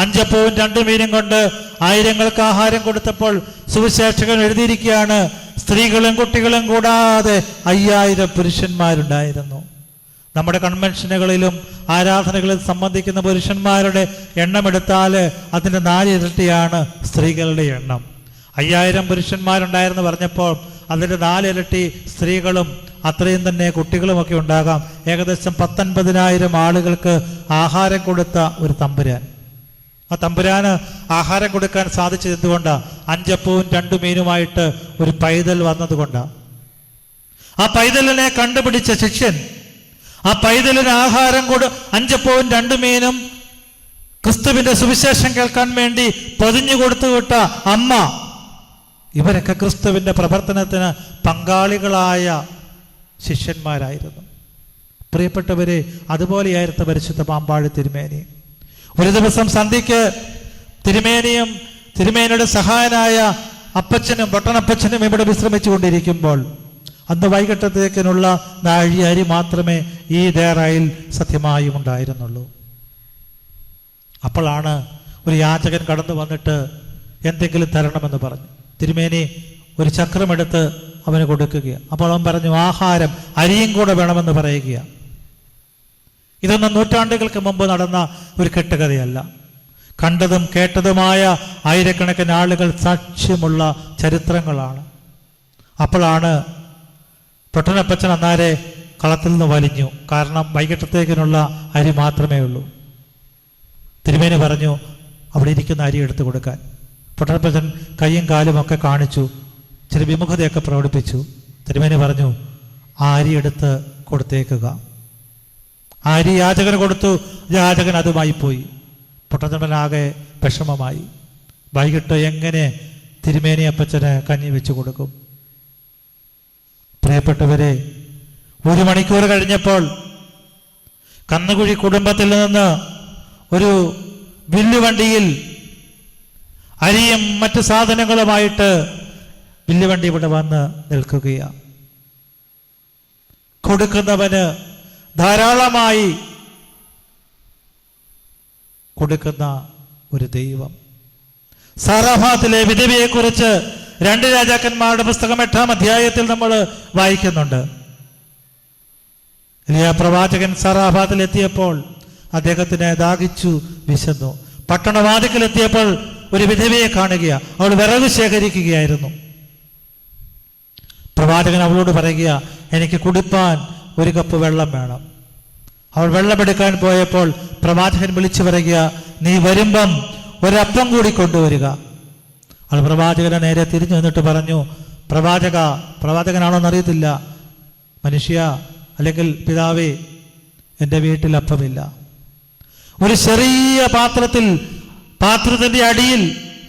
5 അപ്പവും 2 മീനും കൊണ്ട് ആയിരങ്ങൾക്ക് ആഹാരം കൊടുത്തപ്പോൾ സുവിശേഷകൻ എഴുതിയിരിക്കുകയാണ്, സ്ത്രീകളും കുട്ടികളും കൂടാതെ 5000 പുരുഷന്മാരുണ്ടായിരുന്നു. നമ്മുടെ കൺവെൻഷനുകളിലും ആരാധനകളിലും സംബന്ധിക്കുന്ന പുരുഷന്മാരുടെ എണ്ണമെടുത്താൽ അതിൻ്റെ 4 ഇരട്ടിയാണ് സ്ത്രീകളുടെ എണ്ണം. 5000 പുരുഷന്മാരുണ്ടായിരുന്നു പറഞ്ഞപ്പോൾ അതിൻ്റെ 4 ഇരട്ടി സ്ത്രീകളും അത്രയും തന്നെ കുട്ടികളുമൊക്കെ ഉണ്ടാകാം. ഏകദേശം 19,000 ആളുകൾക്ക് ആഹാരം കൊടുത്ത ഒരു തമ്പുരാൻ. ആ തമ്പുരാന് ആഹാരം കൊടുക്കാൻ സാധിച്ചത് എന്തുകൊണ്ടാണ്? 5 അപ്പവും 2 മീനുമായിട്ട് ഒരു പൈതൽ വന്നതുകൊണ്ടാണ്. ആ പൈതലിനെ കണ്ടുപിടിച്ച ശിഷ്യൻ, ആ പൈതലിന് ആഹാരം 5 അപ്പവും 2 മീനും ക്രിസ്തുവിന്റെ സുവിശേഷം കേൾക്കാൻ വേണ്ടി പൊതിഞ്ഞു കൊടുത്തു വിട്ട അമ്മ, ഇവരൊക്കെ ക്രിസ്തുവിന്റെ പ്രവർത്തനത്തിന് പങ്കാളികളായ ശിഷ്യന്മാരായിരുന്നു. പ്രിയപ്പെട്ടവരെ, അതുപോലെയായിരുന്നു പരിശുദ്ധ പാമ്പാടി തിരുമേനി. ഒരു ദിവസം സന്ധ്യയ്ക്ക് തിരുമേനിയും തിരുമേനിയുടെ സഹായനായ അപ്പച്ചനും പൊട്ടണപ്പച്ചനും ഇവിടെ വിശ്രമിച്ചു കൊണ്ടിരിക്കുമ്പോൾ അന്ന് വൈകിട്ടത്തേക്കിനുള്ള നാഴി അരി മാത്രമേ ഈ ദേറായിൽ സത്യമായും ഉണ്ടായിരുന്നുള്ളൂ. അപ്പോഴാണ് ഒരു യാചകൻ കടന്നു വന്നിട്ട് എന്തെങ്കിലും തരണമെന്ന് പറഞ്ഞു. തിരുമേനി ഒരു ചക്രമെടുത്ത് അവന് കൊടുക്കുകയാണ്. അപ്പോൾ അവൻ പറഞ്ഞു, ആഹാരം അരിയും കൂടെ വേണമെന്ന് പറയുകയാണ്. ഇതൊന്നും നൂറ്റാണ്ടുകൾക്ക് മുമ്പ് നടന്ന ഒരു കെട്ടുകഥയല്ല. കണ്ടതും കേട്ടതുമായ ആയിരക്കണക്കിന് ആളുകൾ സാക്ഷ്യമുള്ള ചരിത്രങ്ങളാണ്. അപ്പോഴാണ് പൊട്ടനപ്പച്ചൻ അന്നാരെ കളത്തിൽ നിന്ന് വലിഞ്ഞു. കാരണം വൈകിട്ടത്തേക്കിനുള്ള അരി മാത്രമേ ഉള്ളൂ. തിരുമേനി പറഞ്ഞു അവിടെ ഇരിക്കുന്ന അരി എടുത്തു കൊടുക്കാൻ. പൊട്ടനപ്പച്ചൻ കൈയും കാലും ഒക്കെ കാണിച്ചു, ചില വിമുഖതയൊക്കെ പ്രകടിപ്പിച്ചു. തിരുമേനി പറഞ്ഞു, ആ അരി എടുത്ത് കൊടുത്തേക്കുക. ആ അരി യാചകന് കൊടുത്തു. യാചകൻ അതുമായി പോയി. പൊട്ടനപ്പനാകെ വിഷമമായി. വൈകിട്ട് എങ്ങനെ തിരുമേനി അപ്പച്ചന് കഞ്ഞി വെച്ചു കൊടുക്കും? പ്രിയപ്പെട്ടവരെ, 1 മണിക്കൂർ കഴിഞ്ഞപ്പോൾ കന്നുകുഴി കുടുംബത്തിൽ നിന്ന് ഒരു വില്ലുവണ്ടിയിൽ അരിയും മറ്റു സാധനങ്ങളുമായിട്ട് വില്ലുവണ്ടി ഇവിടെ വന്ന് നിൽക്കുകയാണ്. കൊടുക്കുന്നവന് ധാരാളമായി കൊടുക്കുന്ന ഒരു ദൈവം. സാറാഫാത്തിലെ വിധവയെക്കുറിച്ച് 2 രാജാക്കന്മാരുടെ പുസ്തകം 8-ാം അധ്യായത്തിൽ നമ്മൾ വായിക്കുന്നുണ്ട്. എലിയാ പ്രവാചകൻ സാറാഫാത്തിൽ എത്തിയപ്പോൾ അദ്ദേഹത്തിന് ദാഹിച്ചു വിശന്നു. പട്ടണവാതിക്കലെത്തിയപ്പോൾ ഒരു വിധവയെ കാണുകയാണ്. അവൾ വിറക് ശേഖരിക്കുകയായിരുന്നു. പ്രവാചകൻ അവളോട് പറയുക, എനിക്ക് കുടിപ്പാൻ 1 കപ്പ് വെള്ളം വേണം. അവൾ വെള്ളമെടുക്കാൻ പോയപ്പോൾ പ്രവാചകൻ വിളിച്ചു പറയുക, നീ വരുമ്പം ഒരപ്പം കൂടി കൊണ്ടുവരിക. അത് പ്രവാചകനെ നേരെ തിരിഞ്ഞു നിന്നിട്ട് പറഞ്ഞു, പ്രവാചകനാണോ എന്നറിയത്തില്ല, മനുഷ്യ അല്ലെങ്കിൽ പിതാവേ, എൻ്റെ വീട്ടിൽ അപ്പമില്ല. ഒരു ചെറിയ പാത്രത്തിൻ്റെ അടിയിൽ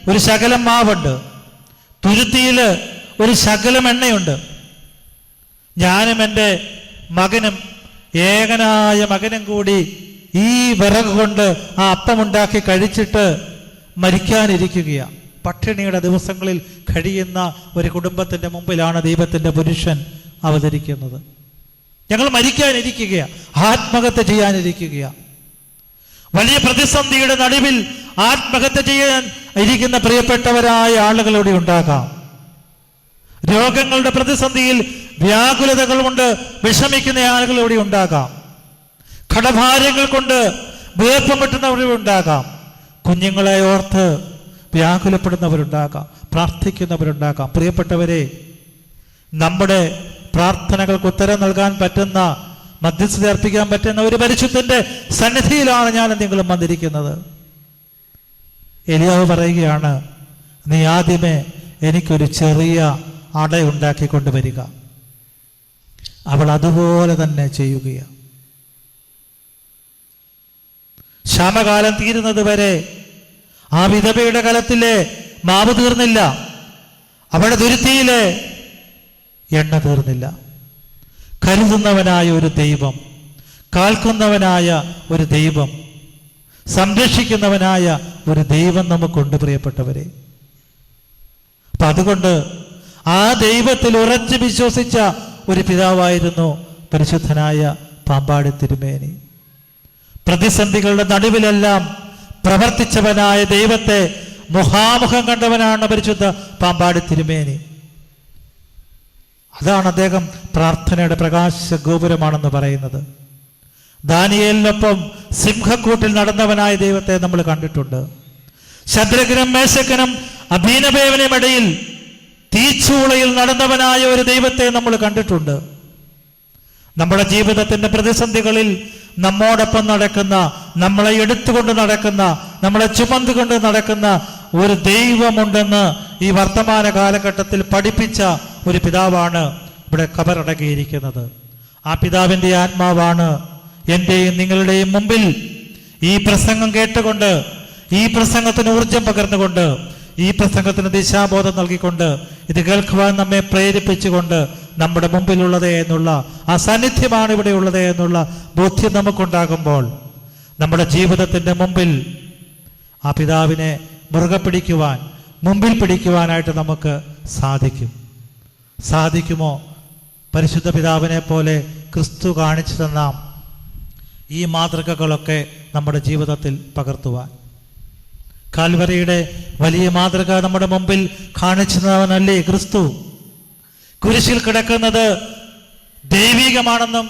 ഒരു ശകലം മാവുണ്ട്, തുരുത്തിയിൽ ഒരു ശകലം എണ്ണയുണ്ട്. ഞാനും എൻ്റെ മകനും, ഏകനായ മകനും കൂടി ഈ വിറക് കൊണ്ട് ആ അപ്പമുണ്ടാക്കി കഴിച്ചിട്ട് മരിക്കാനിരിക്കുകയാണ്. പട്ടിണിയുടെ ദിവസങ്ങളിൽ കഴിയുന്ന ഒരു കുടുംബത്തിൻ്റെ മുമ്പിലാണ് ദൈവത്തിൻ്റെ പുരുഷൻ അവതരിക്കുന്നത്. ഞങ്ങൾ മരിക്കാനിരിക്കുകയാണ്, ആത്മഹത്യ ചെയ്യാനിരിക്കുകയാണ്. വലിയ പ്രതിസന്ധിയുടെ നടുവിൽ ആത്മഹത്യ ചെയ്യാൻ ഇരിക്കുന്ന പ്രിയപ്പെട്ടവരായ ആളുകളിവിടെ ഉണ്ടാകാം. രോഗങ്ങളുടെ പ്രതിസന്ധിയിൽ വ്യാകുലതകൾ കൊണ്ട് വിഷമിക്കുന്ന ആളുകളിവിടെ ഉണ്ടാകാം. കടഭാരങ്ങൾ കൊണ്ട് വീർപ്പം വെട്ടുന്നവരിവിടെ ഉണ്ടാകാം. കുഞ്ഞുങ്ങളെ ഓർത്ത് വ്യാകുലപ്പെടുന്നവരുണ്ടാകാം, പ്രാർത്ഥിക്കുന്നവരുണ്ടാകാം. പ്രിയപ്പെട്ടവരെ, നമ്മുടെ പ്രാർത്ഥനകൾക്ക് ഉത്തരം നൽകാൻ പറ്റുന്ന, മധ്യസ്ഥത അർപ്പിക്കാൻ പറ്റുന്ന ഒരു പരിശുദ്ധന്റെ സന്നിധിയിലാണ് ഞാൻ നിങ്ങളും വന്നിരിക്കുന്നത്. എലിയാവ് പറയുകയാണ്, നീ ആദ്യമേ എനിക്കൊരു ചെറിയ അടയുണ്ടാക്കി കൊണ്ടുവരിക. അവൾ അതുപോലെ തന്നെ ചെയ്യുകയാണ്. ക്ഷാമകാലം തീരുന്നത് വരെ ആ വിധവയുടെ കലത്തിലെ മാവ് തീർന്നില്ല, അവളുടെ തുരുത്തിയിലെ എണ്ണ തീർന്നില്ല. കരുതുന്നവനായ ഒരു ദൈവം, കാൽക്കുന്നവനായ ഒരു ദൈവം, സംരക്ഷിക്കുന്നവനായ ഒരു ദൈവം നമുക്കുണ്ട് പ്രിയപ്പെട്ടവരെ. അപ്പൊ അതുകൊണ്ട് ആ ദൈവത്തിൽ ഉറച്ചു വിശ്വസിച്ച ഒരു പിതാവായിരുന്നു പരിശുദ്ധനായ പാമ്പാടി തിരുമേനി. പ്രതിസന്ധികളുടെ നടുവിലെല്ലാം പ്രവർത്തിച്ചവനായ ദൈവത്തെ മുഖാമുഖം കണ്ടവനാണ് പരിശുദ്ധ പാമ്പാടി തിരുമേനി. അതാണ് അദ്ദേഹം പ്രാർത്ഥനയുടെ പ്രകാശ ഗോപുരമാണെന്ന് പറയുന്നത്. ദാനിയേലിനൊപ്പം സിംഹക്കൂട്ടിൽ നടന്നവനായ ദൈവത്തെ നമ്മൾ കണ്ടിട്ടുണ്ട്. ശദ്രക്കിനും മേശക്കിനും അബീനബേവിനും ഇടയിൽ തീച്ചൂളയിൽ നടന്നവനായ ഒരു ദൈവത്തെ നമ്മൾ കണ്ടിട്ടുണ്ട്. നമ്മുടെ ജീവിതത്തിന്റെ പ്രതിസന്ധികളിൽ നമ്മോടൊപ്പം നടക്കുന്ന, നമ്മളെ എടുത്തുകൊണ്ട് നടക്കുന്ന, നമ്മളെ ചുമന്നുകൊണ്ട് നടക്കുന്ന ഒരു ദൈവമുണ്ടെന്ന് ഈ വർത്തമാന കാലഘട്ടത്തിൽ പഠിപ്പിച്ച ഒരു പിതാവാണ് ഇവിടെ കബറടങ്ങിയിരിക്കുന്നത്. ആ പിതാവിൻ്റെ ആത്മാവാണ് എൻ്റെയും നിങ്ങളുടെയും മുമ്പിൽ ഈ പ്രസംഗം കേട്ടുകൊണ്ട്, ഈ പ്രസംഗത്തിന് ഊർജം പകർന്നുകൊണ്ട്, ഈ പ്രസംഗത്തിന് ദിശാബോധം നൽകിക്കൊണ്ട്, ഇത് കേൾക്കുവാൻ നമ്മെ പ്രേരിപ്പിച്ചുകൊണ്ട് നമ്മുടെ മുമ്പിലുള്ളത് എന്നുള്ള ആ സാന്നിധ്യമാണ് ഇവിടെ ഉള്ളത് എന്നുള്ള ബോധ്യം നമുക്കുണ്ടാകുമ്പോൾ നമ്മുടെ ജീവിതത്തിൻ്റെ മുമ്പിൽ ആ പിതാവിനെ മുറുകെ പിടിക്കുവാൻ, മുമ്പിൽ പിടിക്കുവാനായിട്ട് നമുക്ക് സാധിക്കുമോ? പരിശുദ്ധ പിതാവിനെ പോലെ ക്രിസ്തു കാണിച്ചു തന്ന ഈ മാതൃകകളൊക്കെ നമ്മുടെ ജീവിതത്തിൽ പകർത്തുവാൻ. കാൽവരിയുടെ വലിയ മാതൃക നമ്മുടെ മുമ്പിൽ കാണിച്ചു തന്നവനല്ലേ ക്രിസ്തു? കുരിശിൽ കിടക്കുന്നത് ദൈവികമാണെന്നും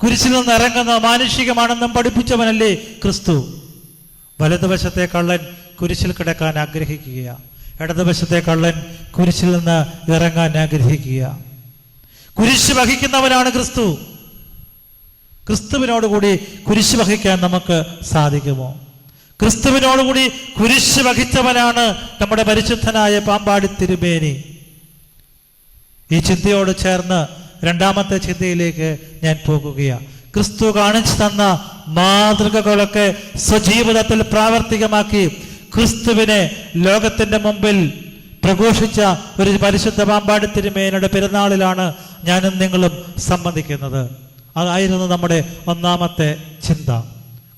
കുരിശിൽ നിന്ന് ഇറങ്ങുന്ന മാനുഷികമാണെന്നും പഠിപ്പിച്ചവനല്ലേ ക്രിസ്തു? വലതുവശത്തെ കള്ളൻ കുരിശിൽ കിടക്കാൻ ആഗ്രഹിക്കുകയാണ്, ഇടതുവശത്തെ കള്ളൻ കുരിശിൽ നിന്ന് ഇറങ്ങാൻ ആഗ്രഹിക്കുക. കുരിശ് വഹിക്കുന്നവനാണ് ക്രിസ്തു. ക്രിസ്തുവിനോടുകൂടി കുരിശ് വഹിക്കാൻ നമുക്ക് സാധിക്കുമോ? ക്രിസ്തുവിനോടുകൂടി കുരിശ് വഹിച്ചവനാണ് നമ്മുടെ പരിശുദ്ധനായ പാമ്പാടി തിരുമേനി. ഈ ചിന്തയോട് ചേർന്ന് രണ്ടാമത്തെ ചിന്തയിലേക്ക് ഞാൻ പോകുകയാണ്. ക്രിസ്തു കാണിച്ചു തന്ന മാതൃകകളൊക്കെ സ്വജീവിതത്തിൽ പ്രാവർത്തികമാക്കി ക്രിസ്തുവിനെ ലോകത്തിന്റെ മുമ്പിൽ പ്രഘോഷിച്ച ഒരു പരിശുദ്ധ പാമ്പാടി തിരുമേനിയുടെ പെരുന്നാളിലാണ് ഞാനും നിങ്ങളും സംബന്ധിക്കുന്നത്. അതായിരുന്നു നമ്മുടെ ഒന്നാമത്തെ ചിന്ത.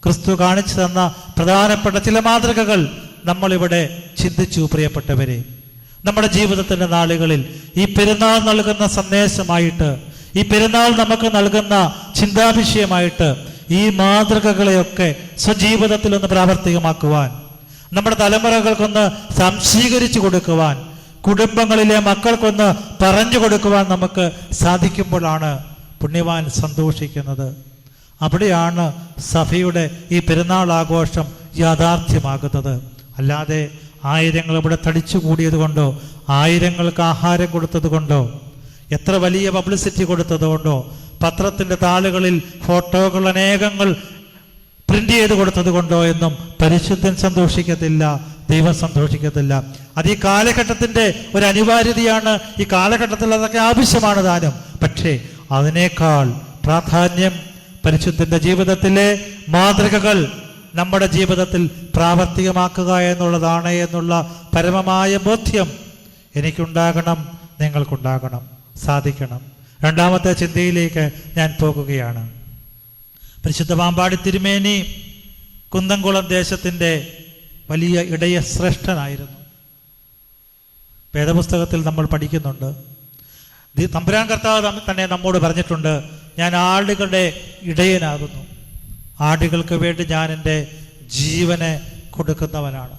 ക്രിസ്തു കാണിച്ചു തന്ന പ്രധാനപ്പെട്ട ചില മാതൃകകൾ നമ്മളിവിടെ ചിന്തിച്ചു. പ്രിയപ്പെട്ടവരെ, നമ്മുടെ ജീവിതത്തിന്റെ നാളുകളിൽ ഈ പെരുന്നാൾ നൽകുന്ന സന്ദേശമായിട്ട്, ഈ പെരുന്നാൾ നമുക്ക് നൽകുന്ന ചിന്താവിഷയമായിട്ട് ഈ മാതൃകകളെയൊക്കെ സ്വജീവിതത്തിൽ ഒന്ന് പ്രാവർത്തികമാക്കുവാൻ, നമ്മുടെ തലമുറകൾക്കൊന്ന് സംശീകരിച്ചു കൊടുക്കുവാൻ, കുടുംബങ്ങളിലെ മക്കൾക്കൊന്ന് പറഞ്ഞു കൊടുക്കുവാൻ നമുക്ക് സാധിക്കുമ്പോഴാണ് പുണ്യവാൻ സന്തോഷിക്കുന്നത്. അവിടെയാണ് സഭയുടെ ഈ പെരുന്നാൾ ആഘോഷം യാഥാർത്ഥ്യമാകുന്നത്. അല്ലാതെ ആയിരങ്ങൾ ഇവിടെ തടിച്ചു കൂടിയത് കൊണ്ടോ, ആയിരങ്ങൾക്ക് ആഹാരം കൊടുത്തത് കൊണ്ടോ, എത്ര വലിയ പബ്ലിസിറ്റി കൊടുത്തത് കൊണ്ടോ, പത്രത്തിൻ്റെ താളുകളിൽ ഫോട്ടോകൾ അനേകങ്ങൾ പ്രിന്റ് ചെയ്ത് കൊടുത്തത് കൊണ്ടോ എന്നും പരിശുദ്ധൻ സന്തോഷിക്കത്തില്ല, ദൈവം സന്തോഷിക്കത്തില്ല. അത് ഈ കാലഘട്ടത്തിൻ്റെ ഒരു അനിവാര്യതയാണ്. ഈ കാലഘട്ടത്തിൽ അതൊക്കെ ആവശ്യമാണ് താനും. പക്ഷേ അതിനേക്കാൾ പ്രാധാന്യം പരിശുദ്ധൻ്റെ ജീവിതത്തിലെ മാതൃകകൾ നമ്മുടെ ജീവിതത്തിൽ പ്രാവർത്തികമാക്കുക എന്നുള്ളതാണ് എന്നുള്ള പരമമായ ബോധ്യം എനിക്കുണ്ടാകണം, നിങ്ങൾക്കുണ്ടാകണം, സാധിക്കണം. രണ്ടാമത്തെ ചിന്തയിലേക്ക് ഞാൻ പോകുകയാണ്. പരിശുദ്ധ പാമ്പാടി തിരുമേനി കുന്തംകുളം ദേശത്തിൻ്റെ വലിയ ഇടയ ശ്രേഷ്ഠനായിരുന്നു. വേദപുസ്തകത്തിൽ നമ്മൾ പഠിക്കുന്നുണ്ട്, തമ്പുരാൻ കർത്താവ് തന്നെ നമ്മോട് പറഞ്ഞിട്ടുണ്ട്, ഞാൻ ആടുകളുടെ ഇടയനാകുന്നു, ആടുകൾക്ക് വേണ്ടി ഞാൻ എൻ്റെ ജീവനെ കൊടുക്കുന്നവനാണ്.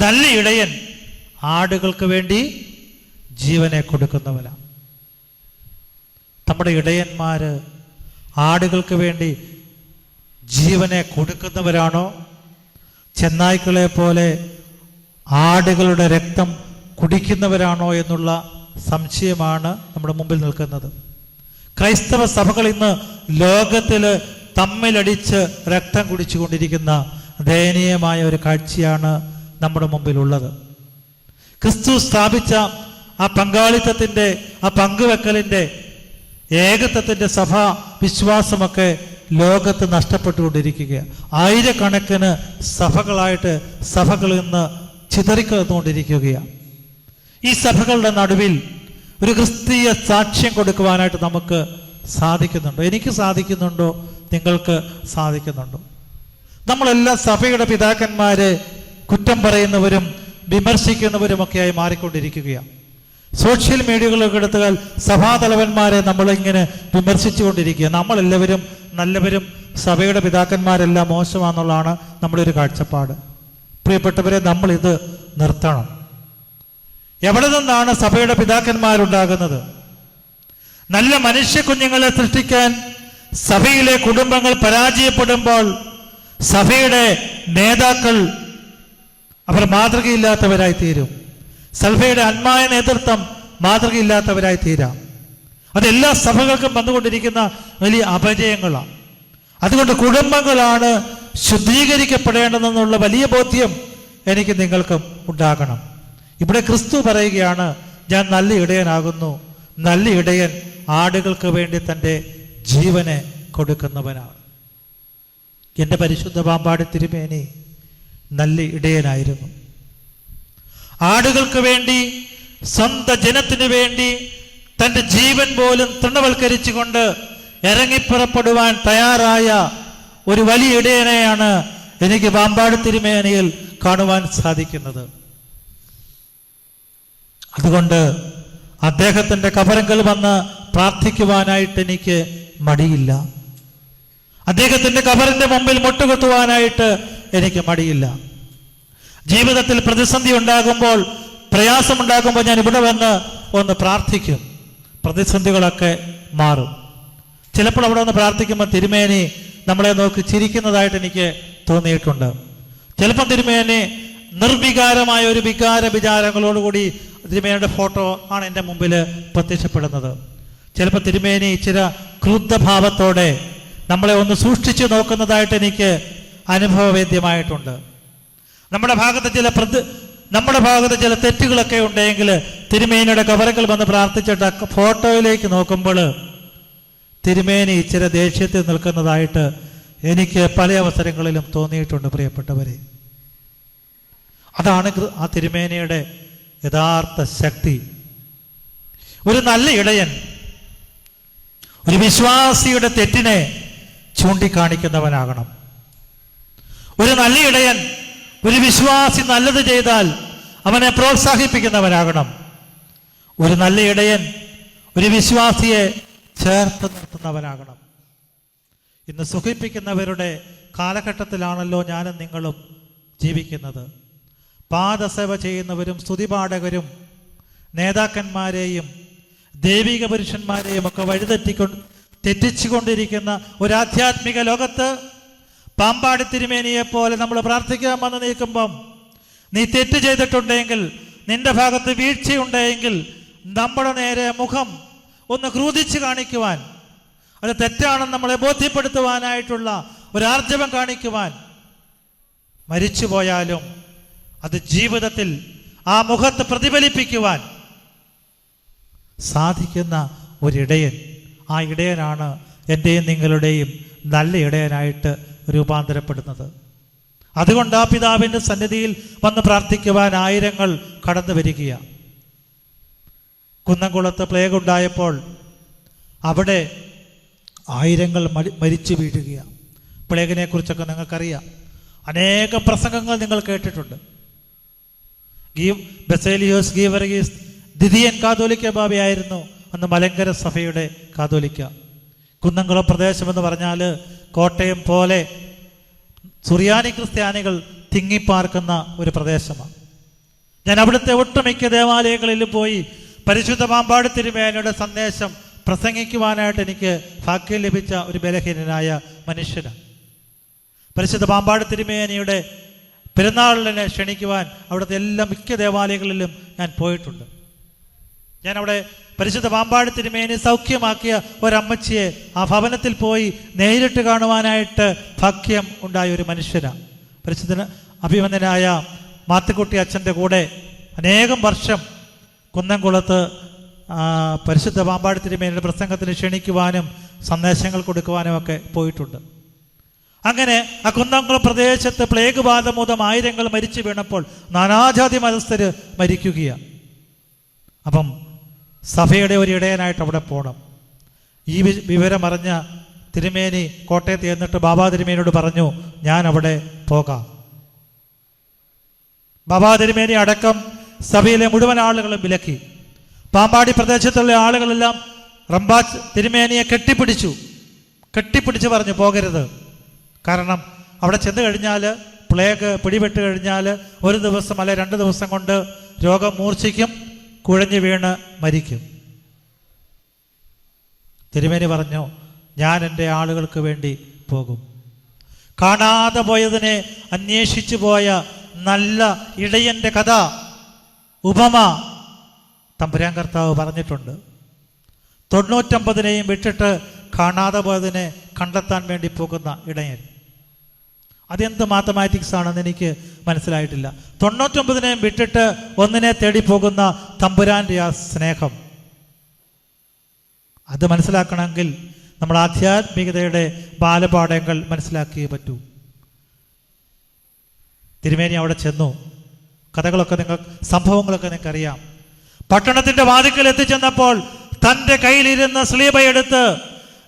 നല്ല ഇടയൻ ആടുകൾക്ക് വേണ്ടി ജീവനെ കൊടുക്കുന്നവനാണ്. നമ്മുടെ ഇടയന്മാര് ആടുകൾക്ക് വേണ്ടി ജീവനെ കൊടുക്കുന്നവരാണോ, ചെന്നായ്ക്കളെ പോലെ ആടുകളുടെ രക്തം കുടിക്കുന്നവരാണോ എന്നുള്ള സംശയമാണ് നമ്മുടെ മുമ്പിൽ നിൽക്കുന്നത്. ക്രൈസ്തവ സഭകൾ ഇന്ന് ലോകത്തിൽ തമ്മിലടിച്ച് രക്തം കുടിച്ചുകൊണ്ടിരിക്കുന്ന ദയനീയമായ ഒരു കാഴ്ചയാണ് നമ്മുടെ മുമ്പിലുള്ളത്. ക്രിസ്തു സ്ഥാപിച്ച ആ പങ്കാളിത്തത്തിൻ്റെ, ആ പങ്കുവെക്കലിൻ്റെ, ഏകത്വത്തിൻ്റെ സഭാ വിശ്വാസമൊക്കെ ലോകത്ത് നഷ്ടപ്പെട്ടുകൊണ്ടിരിക്കുകയാണ്. ആയിരക്കണക്കിന് സഭകളിൽ നിന്ന് ചിതറിക്കൊണ്ടിരിക്കുകയാണ്. ഈ സഭകളുടെ നടുവിൽ ഒരു ക്രിസ്തീയ സാക്ഷ്യം കൊടുക്കുവാനായിട്ട് നമുക്ക് സാധിക്കുന്നുണ്ടോ? എനിക്ക് സാധിക്കുന്നുണ്ടോ? നിങ്ങൾക്ക് സാധിക്കുന്നുണ്ടോ? നമ്മളെല്ലാം സഭയുടെ പിതാക്കന്മാരെ കുറ്റം പറയുന്നവരും വിമർശിക്കുന്നവരുമൊക്കെയായി മാറിക്കൊണ്ടിരിക്കുകയാണ്. സോഷ്യൽ മീഡിയകളൊക്കെ എടുത്താൽ സഭാതലവന്മാരെ നമ്മളിങ്ങനെ വിമർശിച്ചുകൊണ്ടിരിക്കുക. നമ്മളെല്ലാവരും നല്ലവരും, സഭയുടെ പിതാക്കന്മാരെല്ലാം മോശമാണെന്നുള്ളതാണ് നമ്മുടെ ഒരു കാഴ്ചപ്പാട്. പ്രിയപ്പെട്ടവരെ, നമ്മളിത് നിർത്തണം. എവിടെ നിന്നാണ് സഭയുടെ പിതാക്കന്മാരുണ്ടാകുന്നത്? നല്ല മനുഷ്യ കുഞ്ഞുങ്ങളെ സൃഷ്ടിക്കാൻ സഭയിലെ കുടുംബങ്ങൾ പരാജയപ്പെടുമ്പോൾ സഭയുടെ നേതാക്കൾ അവർ മാതൃകയില്ലാത്തവരായി തീരും. സഭയുടെ ആത്മായ നേതൃത്വം മാതൃകയില്ലാത്തവരായി തീരാം. അതെല്ലാ സഭകൾക്കും വന്നുകൊണ്ടിരിക്കുന്ന വലിയ അപജയങ്ങളാണ്. അതുകൊണ്ട് കുടുംബങ്ങളാണ് ശുദ്ധീകരിക്കപ്പെടേണ്ടതെന്നുള്ള വലിയ ബോധ്യം എനിക്ക് നിങ്ങൾക്കും ഉണ്ടാകണം. ഇവിടെ ക്രിസ്തു പറയുകയാണ്, ഞാൻ നല്ല ഇടയനാകുന്നു. നല്ല ഇടയൻ ആടുകൾക്ക് വേണ്ടി തൻ്റെ ജീവനെ കൊടുക്കുന്നവനാണ്. എൻ്റെ പരിശുദ്ധ പാമ്പാടി തിരുമേനി നല്ല ഇടയനായിരുന്നു. ആടുകൾക്ക് വേണ്ടി, സ്വന്തം ജനത്തിനു വേണ്ടി തൻ്റെ ജീവൻ പോലും തൃണവൽക്കരിച്ചുകൊണ്ട് ഇറങ്ങിപ്പുറപ്പെടുവാൻ തയ്യാറായ ഒരു വലിയ ഇടയനെയാണ് എനിക്ക് പാമ്പാടി തിരുമേനിയിൽ കാണുവാൻ സാധിക്കുന്നത്. അതുകൊണ്ട് അദ്ദേഹത്തിൻ്റെ കബറിങ്കൽ വന്ന് പ്രാർത്ഥിക്കുവാനായിട്ട് എനിക്ക് മടിയില്ല. അദ്ദേഹത്തിൻ്റെ കബറിന്റെ മുമ്പിൽ മുട്ടുകുത്തുവാനായിട്ട് എനിക്ക് മടിയില്ല. ജീവിതത്തിൽ പ്രതിസന്ധി ഉണ്ടാകുമ്പോൾ, പ്രയാസമുണ്ടാകുമ്പോൾ ഞാൻ ഇവിടെ വന്ന് ഒന്ന് പ്രാർത്ഥിക്കും. പ്രതിസന്ധികളൊക്കെ മാറും. ചിലപ്പോൾ അവിടെ ഒന്ന് പ്രാർത്ഥിക്കുമ്പോൾ തിരുമേനി നമ്മളെ നോക്കി ചിരിക്കുന്നതായിട്ട് എനിക്ക് തോന്നിയിട്ടുണ്ട്. ചിലപ്പോൾ തിരുമേനി നിർവികാരമായ ഒരു വിചാരങ്ങളോടുകൂടി തിരുമേനിയുടെ ഫോട്ടോ ആണ് എൻ്റെ മുമ്പിൽ പ്രത്യക്ഷപ്പെടുന്നത്. ചിലപ്പോൾ തിരുമേനി ചില ക്രുദ്ധഭാവത്തോടെ നമ്മളെ ഒന്ന് സൂക്ഷിച്ചു നോക്കുന്നതായിട്ട് എനിക്ക് അനുഭവവേദ്യമായിട്ടുണ്ട്. നമ്മുടെ ഭാഗത്ത് ചില തെറ്റുകളൊക്കെ ഉണ്ടെങ്കിൽ തിരുമേനിയുടെ കബറിങ്കൽ വന്ന് പ്രാർത്ഥിച്ചിട്ട് ഫോട്ടോയിലേക്ക് നോക്കുമ്പോൾ തിരുമേനി ചില ദേഷ്യത്തിൽ നിൽക്കുന്നതായിട്ട് എനിക്ക് പല അവസരങ്ങളിലും തോന്നിയിട്ടുണ്ട്. പ്രിയപ്പെട്ടവരെ, അതാണ് ആ തിരുമേനിയുടെ യഥാർത്ഥ ശക്തി. ഒരു നല്ല ഇടയൻ ഒരു വിശ്വാസിയുടെ തെറ്റിനെ ചൂണ്ടിക്കാണിക്കുന്നവനാകണം. ഒരു നല്ല ഇടയൻ ഒരു വിശ്വാസി നല്ലത് ചെയ്താൽ അവനെ പ്രോത്സാഹിപ്പിക്കുന്നവനാകണം. ഒരു നല്ല ഇടയൻ ഒരു വിശ്വാസിയെ ചേർത്ത് നിർത്തുന്നവനാകണം. ഇന്ന് സുഖിപ്പിക്കുന്നവരുടെ കാലഘട്ടത്തിലാണല്ലോ ഞാനും നിങ്ങളും ജീവിക്കുന്നത്. പാദസേവ ചെയ്യുന്നവരും സ്തുതിപാഠകരും നേതാക്കന്മാരെയും ദൈവിക പുരുഷന്മാരെയും ഒക്കെ തെറ്റിച്ചുകൊണ്ടിരിക്കുന്ന ഒരു ആധ്യാത്മിക ലോകത്ത് പാമ്പാടി തിരുമേനിയെ പോലെ നമ്മൾ പ്രാർത്ഥിക്കാൻ വന്ന് നിൽക്കുമ്പം നീ തെറ്റ് ചെയ്തിട്ടുണ്ടെങ്കിൽ, നിന്റെ ഭാഗത്ത് വീഴ്ചയുണ്ടെങ്കിൽ നമ്മുടെ നേരെ മുഖം ഒന്ന് ക്രൂദിച്ച് കാണിക്കുവാൻ, അത് തെറ്റാണെന്ന് നമ്മളെ ബോധ്യപ്പെടുത്തുവാനായിട്ടുള്ള ഒരാർജവം കാണിക്കുവാൻ, മരിച്ചുപോയാലും അത് ജീവിതത്തിൽ ആ മുഖത്ത് പ്രതിഫലിപ്പിക്കുവാൻ സാധിക്കുന്ന ഒരിടയൻ, ആ ഇടയനാണ് എൻ്റെയും നിങ്ങളുടെയും നല്ല ഇടയനായിട്ട് രൂപാന്തരപ്പെടുന്നത്. അതുകൊണ്ട് ആ പിതാവിൻ്റെ സന്നിധിയിൽ വന്ന് പ്രാർത്ഥിക്കുവാൻ ആയിരങ്ങൾ കടന്നു വരികയാണ്. കുന്നംകുളത്ത് പ്ലേഗ് ഉണ്ടായപ്പോൾ അവിടെ ആയിരങ്ങൾ മരിച്ചു വീഴുകയാണ്. പ്ലേഗിനെ കുറിച്ചൊക്കെ നിങ്ങൾക്കറിയാം. അനേകം പ്രസംഗങ്ങൾ നിങ്ങൾ കേട്ടിട്ടുണ്ട്. ബസേലിയോസ് ഗീവർഗീസ് ദ്വിതീയൻ കാതോലിക്ക ബാബയായിരുന്നു അന്ന് മലങ്കര സഭയുടെ കാതോലിക്ക. കുന്നംകുളം പ്രദേശം എന്ന് പറഞ്ഞാൽ കോട്ടയം പോലെ സുറിയാനി ക്രിസ്ത്യാനികൾ തിങ്ങിപ്പാർക്കുന്ന ഒരു പ്രദേശമാണ്. ഞാൻ അവിടുത്തെ ഒട്ടുമിക്ക ദേവാലയങ്ങളിലും പോയി പരിശുദ്ധ പാമ്പാടി തിരുമേനിയുടെ സന്ദേശം പ്രസംഗിക്കുവാനായിട്ട് എനിക്ക് ഭാഗ്യം ലഭിച്ച ഒരു ബലഹീനനായ മനുഷ്യനാണ്. പരിശുദ്ധ പാമ്പാടി തിരുമേനിയുടെ പെരുന്നാളിനെ ക്ഷണിക്കുവാൻ അവിടുത്തെ എല്ലാ മിക്ക ദേവാലയങ്ങളിലും ഞാൻ പോയിട്ടുണ്ട്. ഞാൻ അവിടെ പരിശുദ്ധ പാമ്പാടി തിരുമേനി സൗഖ്യമാക്കിയ ഒരമ്മച്ചിയെ ആ ഭവനത്തിൽ പോയി നേരിട്ട് കാണുവാനായിട്ട് ഭാഗ്യം ഉണ്ടായ ഒരു മനുഷ്യനാണ്. പരിശുദ്ധ അഭിമന്യനായ മാത്തുക്കുട്ടി അച്ഛൻ്റെ കൂടെ അനേകം വർഷം കുന്നംകുളത്ത് പരിശുദ്ധ പാമ്പാടി തിരുമേനിയുടെ പ്രസംഗത്തിന് ക്ഷണിക്കുവാനും സന്ദേശങ്ങൾ കൊടുക്കുവാനും ഒക്കെ പോയിട്ടുണ്ട്. അങ്ങനെ ആ കുന്നംകുളം പ്രദേശത്ത് പ്ലേഗ് ബാധ മൂലം ആയിരങ്ങൾ മരിച്ചു വീണപ്പോൾ നാനാജാതി മതസ്ഥർ മരിക്കുകയാണ്. അപ്പം സഭയുടെ ഒരു ഇടയനായിട്ട് അവിടെ പോകണം. ഈ വിവരമറിഞ്ഞ തിരുമേനി കോട്ടയത്ത് ചെന്നിട്ട് ബാബാ തിരുമേനിയോട് പറഞ്ഞു, ഞാൻ അവിടെ പോകാം. ബാബാ തിരുമേനി അടക്കം സഭയിലെ മുഴുവൻ ആളുകളും വിലക്കി. പാമ്പാടി പ്രദേശത്തുള്ള ആളുകളെല്ലാം റംബാച്ച് തിരുമേനിയെ കെട്ടിപ്പിടിച്ച് പറഞ്ഞു പോകരുത്. കാരണം അവിടെ ചെന്ന് കഴിഞ്ഞാൽ പ്ലേഗ് പിടിപെട്ട് കഴിഞ്ഞാൽ ഒരു ദിവസം അല്ലെ 2 ദിവസം കൊണ്ട് രോഗം മൂർച്ഛിക്കും, കുഴഞ്ഞു വീണ് മരിക്കും. തിരുമേനി പറഞ്ഞു, ഞാൻ എൻ്റെ ആളുകൾക്ക് വേണ്ടി പോകും. കാണാതെ പോയതിനെ അന്വേഷിച്ചു പോയ നല്ല ഇടയൻ്റെ കഥ, ഉപമ തമ്പുരാൻ കർത്താവ് പറഞ്ഞിട്ടുണ്ട്. 99നെയും വിട്ടിട്ട് കാണാതെ പോയതിനെ കണ്ടെത്താൻ വേണ്ടി പോകുന്ന ഇടയൻ. അതെന്ത് മാത്തമാറ്റിക്സ് ആണെന്ന് എനിക്ക് മനസ്സിലായിട്ടില്ല. 99നെയും വിട്ടിട്ട് ഒന്നിനെ തേടി പോകുന്ന തമ്പുരാൻ്റെ ആ സ്നേഹം, അത് മനസ്സിലാക്കണമെങ്കിൽ നമ്മൾ ആധ്യാത്മികതയുടെ ബാലപാഠങ്ങൾ മനസ്സിലാക്കിയേ പറ്റൂ. തിരുമേനി അവിടെ ചെന്നു. കഥകളൊക്കെ സംഭവങ്ങളൊക്കെ നിങ്ങൾക്കറിയാം. പട്ടണത്തിന്റെ വാതിക്കൽ എത്തിച്ചെന്നപ്പോൾ തൻ്റെ കയ്യിലിരുന്ന സ്ലീബയെടുത്ത്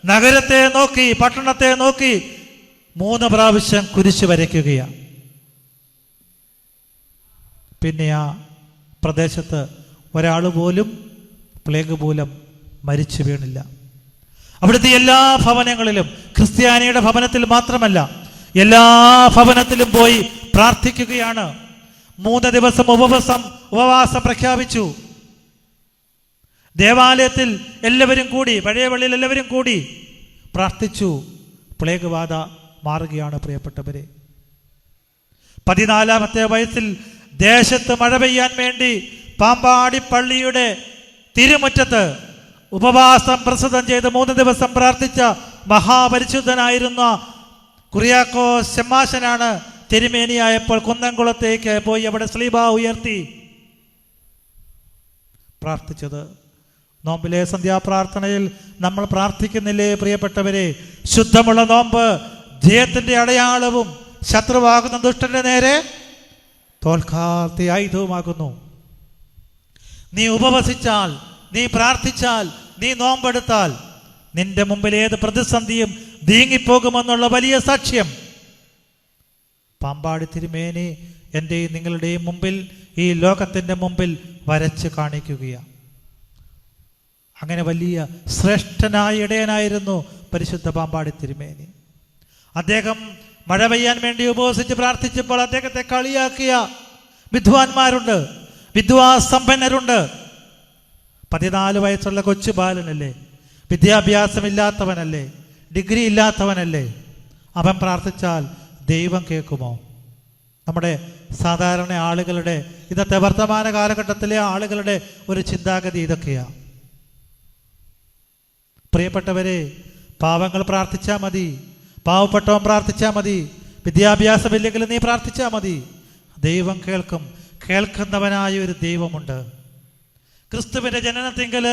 നഗരത്തെ നോക്കി, പട്ടണത്തെ നോക്കി 3 പ്രാവശ്യം കുരിശ് വരയ്ക്കുകയാണ്. പിന്നെ ആ പ്രദേശത്ത് ഒരാൾ പോലും പ്ലേഗ് മൂലം മരിച്ചു വീണില്ല. അവിടുത്തെ എല്ലാ ഭവനങ്ങളിലും, ക്രിസ്ത്യാനിയുടെ ഭവനത്തിൽ മാത്രമല്ല എല്ലാ ഭവനത്തിലും പോയി പ്രാർത്ഥിക്കുകയാണ്. 3 ദിവസം ഉപവാസം പ്രഖ്യാപിച്ചു. ദേവാലയത്തിൽ എല്ലാവരും കൂടി, പഴയ പള്ളിയിൽ എല്ലാവരും കൂടി പ്രാർത്ഥിച്ചു. പ്ലേഗ് ബാധ മാറുകയാണ്. പ്രിയപ്പെട്ടവരെ, 14ാമത്തെ വയസ്സിൽ ദേശത്ത് മഴ പെയ്യാൻ വേണ്ടി പാമ്പാടി പള്ളിയുടെ തിരുമുറ്റത്ത് ഉപവാസം പ്രസിദ്ധം ചെയ്ത് 3 ദിവസം പ്രാർത്ഥിച്ച മഹാപരിശുദ്ധനായിരുന്ന കുറിയാക്കോസ് ശമ്മാശനാണ് തിരുമേനിയായപ്പോൾ കുന്നംകുളത്തേക്ക് പോയി അവിടെ സ്ലീബ ഉയർത്തി പ്രാർത്ഥിച്ചത്. നോമ്പിലെ സന്ധ്യാപ്രാർത്ഥനയിൽ നമ്മൾ പ്രാർത്ഥിക്കുന്നില്ലേ പ്രിയപ്പെട്ടവരെ? ശുദ്ധമുള്ള നോമ്പ് ജയത്തിന്റെ അടയാളവും ശത്രുവാകുന്ന ദുഷ്ടന്റെ നേരെ തോൽക്കാത്ത ആയുധവുമാകുന്നു. നീ ഉപവസിച്ചാൽ, നീ പ്രാർത്ഥിച്ചാൽ, നീ നോമ്പെടുത്താൽ നിന്റെ മുമ്പിൽ ഏത് പ്രതിസന്ധിയും നീങ്ങിപ്പോകുമെന്നുള്ള വലിയ സാക്ഷ്യം പാമ്പാടി തിരുമേനി എൻ്റെയും നിങ്ങളുടെയും മുമ്പിൽ, ഈ ലോകത്തിൻ്റെ മുമ്പിൽ വരച്ച് കാണിക്കുകയാണ്. അങ്ങനെ വലിയ ശ്രേഷ്ഠനായ ഇടയനായിരുന്നു പരിശുദ്ധ പാമ്പാടി തിരുമേനി. അദ്ദേഹം മഴ പെയ്യാൻ വേണ്ടി ഉപവസിച്ച് പ്രാർത്ഥിച്ചപ്പോൾ അദ്ദേഹത്തെ കളിയാക്കിയ വിദ്വാൻമാരുണ്ട്, വിദ്വാസമ്പന്നരുണ്ട്. 14 വയസ്സുള്ള കൊച്ചു ബാലനല്ലേ, വിദ്യാഭ്യാസമില്ലാത്തവനല്ലേ, ഡിഗ്രി ഇല്ലാത്തവനല്ലേ, അവൻ പ്രാർത്ഥിച്ചാൽ ദൈവം കേൾക്കുമോ? നമ്മുടെ സാധാരണ ആളുകളുടെ, ഇന്നത്തെ വർത്തമാന കാലഘട്ടത്തിലെ ആളുകളുടെ ഒരു ചിന്താഗതി ഇതൊക്കെയാണ്. പ്രിയപ്പെട്ടവരെ, പാവങ്ങൾ പ്രാർത്ഥിച്ചാൽ മതി, പാവപ്പെട്ടവൻ പ്രാർത്ഥിച്ചാൽ മതി, വിദ്യാഭ്യാസമില്ലെങ്കിൽ നീ പ്രാർത്ഥിച്ചാൽ മതി, ദൈവം കേൾക്കും. കേൾക്കുന്നവനായ ഒരു ദൈവമുണ്ട്. ക്രിസ്തുവിൻ്റെ ജനനത്തിങ്കൽ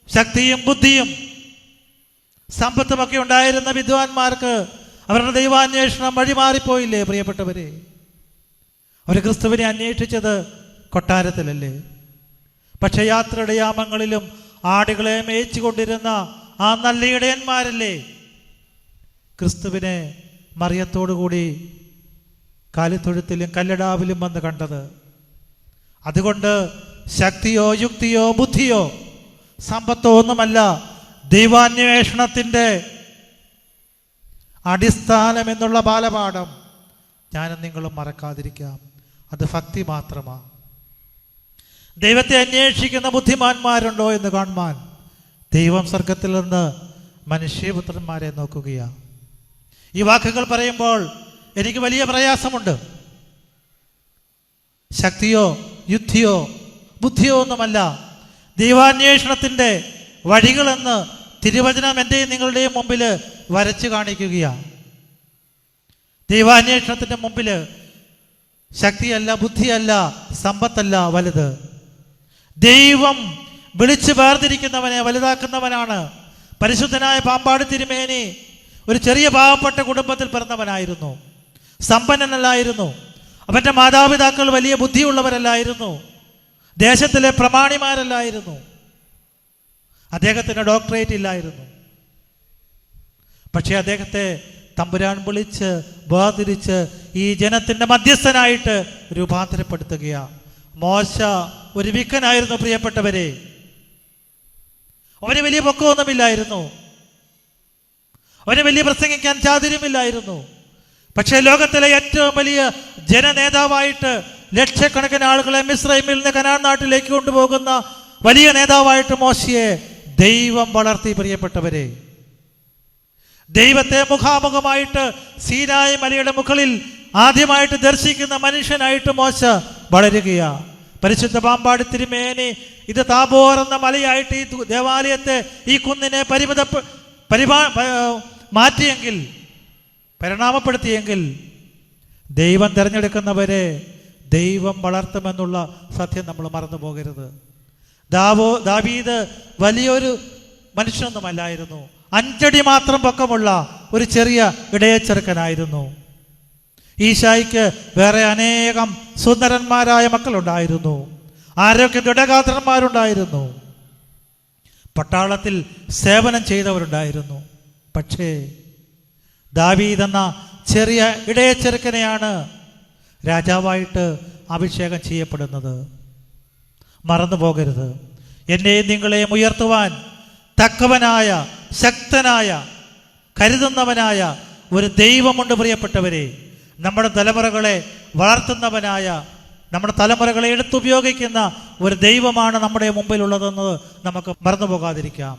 ശക്തിയും ബുദ്ധിയും സമ്പത്തുമൊക്കെ ഉണ്ടായിരുന്ന വിദ്വാൻമാർക്ക് അവരുടെ ദൈവാന്വേഷണം വഴിമാറിപ്പോയില്ലേ പ്രിയപ്പെട്ടവരെ? അവർ ക്രിസ്തുവിനെ അന്വേഷിച്ചത് കൊട്ടാരത്തിലല്ലേ? പക്ഷെ യാത്രയുടെ യാമങ്ങളിലും ആടുകളെ മേയിച്ചു കൊണ്ടിരുന്ന ആ നല്ല ഇടയന്മാരല്ലേ ക്രിസ്തുവിനെ മറിയത്തോടുകൂടി കാലിത്തൊഴുത്തിലും കല്ലടാവിലും വന്ന് കണ്ടത്? അതുകൊണ്ട് ശക്തിയോ യുക്തിയോ ബുദ്ധിയോ സമ്പത്തോ ഒന്നുമല്ല ദൈവാന്വേഷണത്തിൻ്റെ അടിസ്ഥാനം എന്നുള്ള ബാലപാഠം ഞാനും നിങ്ങളും മറക്കാതിരിക്കാം. അത് ഭക്തി മാത്രമാണ്. ദൈവത്തെ അന്വേഷിക്കുന്ന ബുദ്ധിമാന്മാരുണ്ടോ എന്ന് കാണുവാൻ ദൈവം സ്വർഗത്തിൽ നിന്ന് മനുഷ്യപുത്രന്മാരെ നോക്കുകയാണ്. ഈ വാക്കുകൾ പറയുമ്പോൾ എനിക്ക് വലിയ പ്രയാസമുണ്ട്. ശക്തിയോ യുക്തിയോ ബുദ്ധിയോ ഒന്നുമല്ല ദൈവാന്വേഷണത്തിൻ്റെ വഴികളെന്ന് തിരുവചനം എൻ്റെയും നിങ്ങളുടെയും മുമ്പിൽ വരച്ചു കാണിക്കുകയാണ്. ദൈവാന്വേഷണത്തിൻ്റെ മുമ്പിൽ ശക്തിയല്ല, ബുദ്ധിയല്ല, സമ്പത്തല്ല വലുത്. ദൈവം വിളിച്ചു വേർതിരിക്കുന്നവനെ വലുതാക്കുന്നവനാണ്. പരിശുദ്ധനായ പാമ്പാടി തിരുമേനി ഒരു ചെറിയ പാവപ്പെട്ട കുടുംബത്തിൽ പിറന്നവനായിരുന്നു. സമ്പന്നനല്ലായിരുന്നു. അവൻ്റെ മാതാപിതാക്കൾ വലിയ ബുദ്ധിയുള്ളവരല്ലായിരുന്നു. ദേശത്തിലെ പ്രമാണിമാരല്ലായിരുന്നു. അദ്ദേഹത്തിന് ഡോക്ടറേറ്റ് ഇല്ലായിരുന്നു. പക്ഷേ അദ്ദേഹത്തെ തമ്പുരാൻ വിളിച്ച് വേർതിരിച്ച് ഈ ജനത്തിൻ്റെ മധ്യസ്ഥനായിട്ട് രൂപാന്തരപ്പെടുത്തുകയാണ്. മോശ ഒരു വിക്കനായിരുന്നു പ്രിയപ്പെട്ടവരെ. അവന് വലിയ പൊക്കമൊന്നുമില്ലായിരുന്നു. അവന് വലിയ പ്രസംഗിക്കാൻ ചാതുര്യമില്ലായിരുന്നു. പക്ഷേ ലോകത്തിലെ ഏറ്റവും വലിയ ജനനേതാവായിട്ട് ലക്ഷക്കണക്കിന് ആളുകളെ മിസ്രൈമിൽ നിന്ന് കനാൻ നാട്ടിലേക്ക് കൊണ്ടുപോകുന്ന വലിയ നേതാവായിട്ട് മോശയെ ദൈവം വളർത്തി പ്രിയപ്പെട്ടവരെ. ദൈവത്തെ മുഖാമുഖമായിട്ട് സീനായി മലയുടെ മുകളിൽ ആദ്യമായിട്ട് ദർശിക്കുന്ന മനുഷ്യനായിട്ട് മോശ വളരുകയാണ്. പരിശുദ്ധ പാമ്പാടി തിരുമേനി ഇത് താബോർ എന്ന മലയായിട്ട് ഈ ദേവാലയത്തെ, ഈ കുന്നിനെ മാറ്റിയെങ്കിൽ, പരിണാമപ്പെടുത്തിയെങ്കിൽ ദൈവം തിരഞ്ഞെടുക്കുന്നവരെ ദൈവം വളർത്തുമെന്നുള്ള സത്യം നമ്മൾ മറന്നു പോകരുത്. ദാവീദ് വലിയൊരു മനുഷ്യനൊന്നുമല്ലായിരുന്നു. 5 അടി മാത്രം പൊക്കമുള്ള ഒരു ചെറിയ ഇടയച്ചെറുക്കനായിരുന്നു. ഈശായിക്ക് വേറെ അനേകം സുന്ദരന്മാരായ മക്കളുണ്ടായിരുന്നു. ആരോഗ്യ ദൃഢഗാത്രന്മാരുണ്ടായിരുന്നു. പട്ടാളത്തിൽ സേവനം ചെയ്തവരുണ്ടായിരുന്നു. പക്ഷേ ദാവീദ് എന്ന ചെറിയ ഇടയച്ചെറുക്കനെയാണ് രാജാവായിട്ട് അഭിഷേകം ചെയ്യപ്പെടുന്നത്. മറന്നു പോകരുത്. എന്നെയും നിങ്ങളെയും ഉയർത്തുവാൻ തക്കവനായ, ശക്തനായ, കരുതുന്നവനായ ഒരു ദൈവമുണ്ട് പ്രിയപ്പെട്ടവരെ. നമ്മുടെ തലമുറകളെ വളർത്തുന്നവനായ, നമ്മുടെ തലമുറകളെ എടുത്തുപയോഗിക്കുന്ന ഒരു ദൈവമാണ് നമ്മുടെ മുമ്പിലുള്ളതെന്ന് നമുക്ക് മറന്നു പോകാതിരിക്കാം.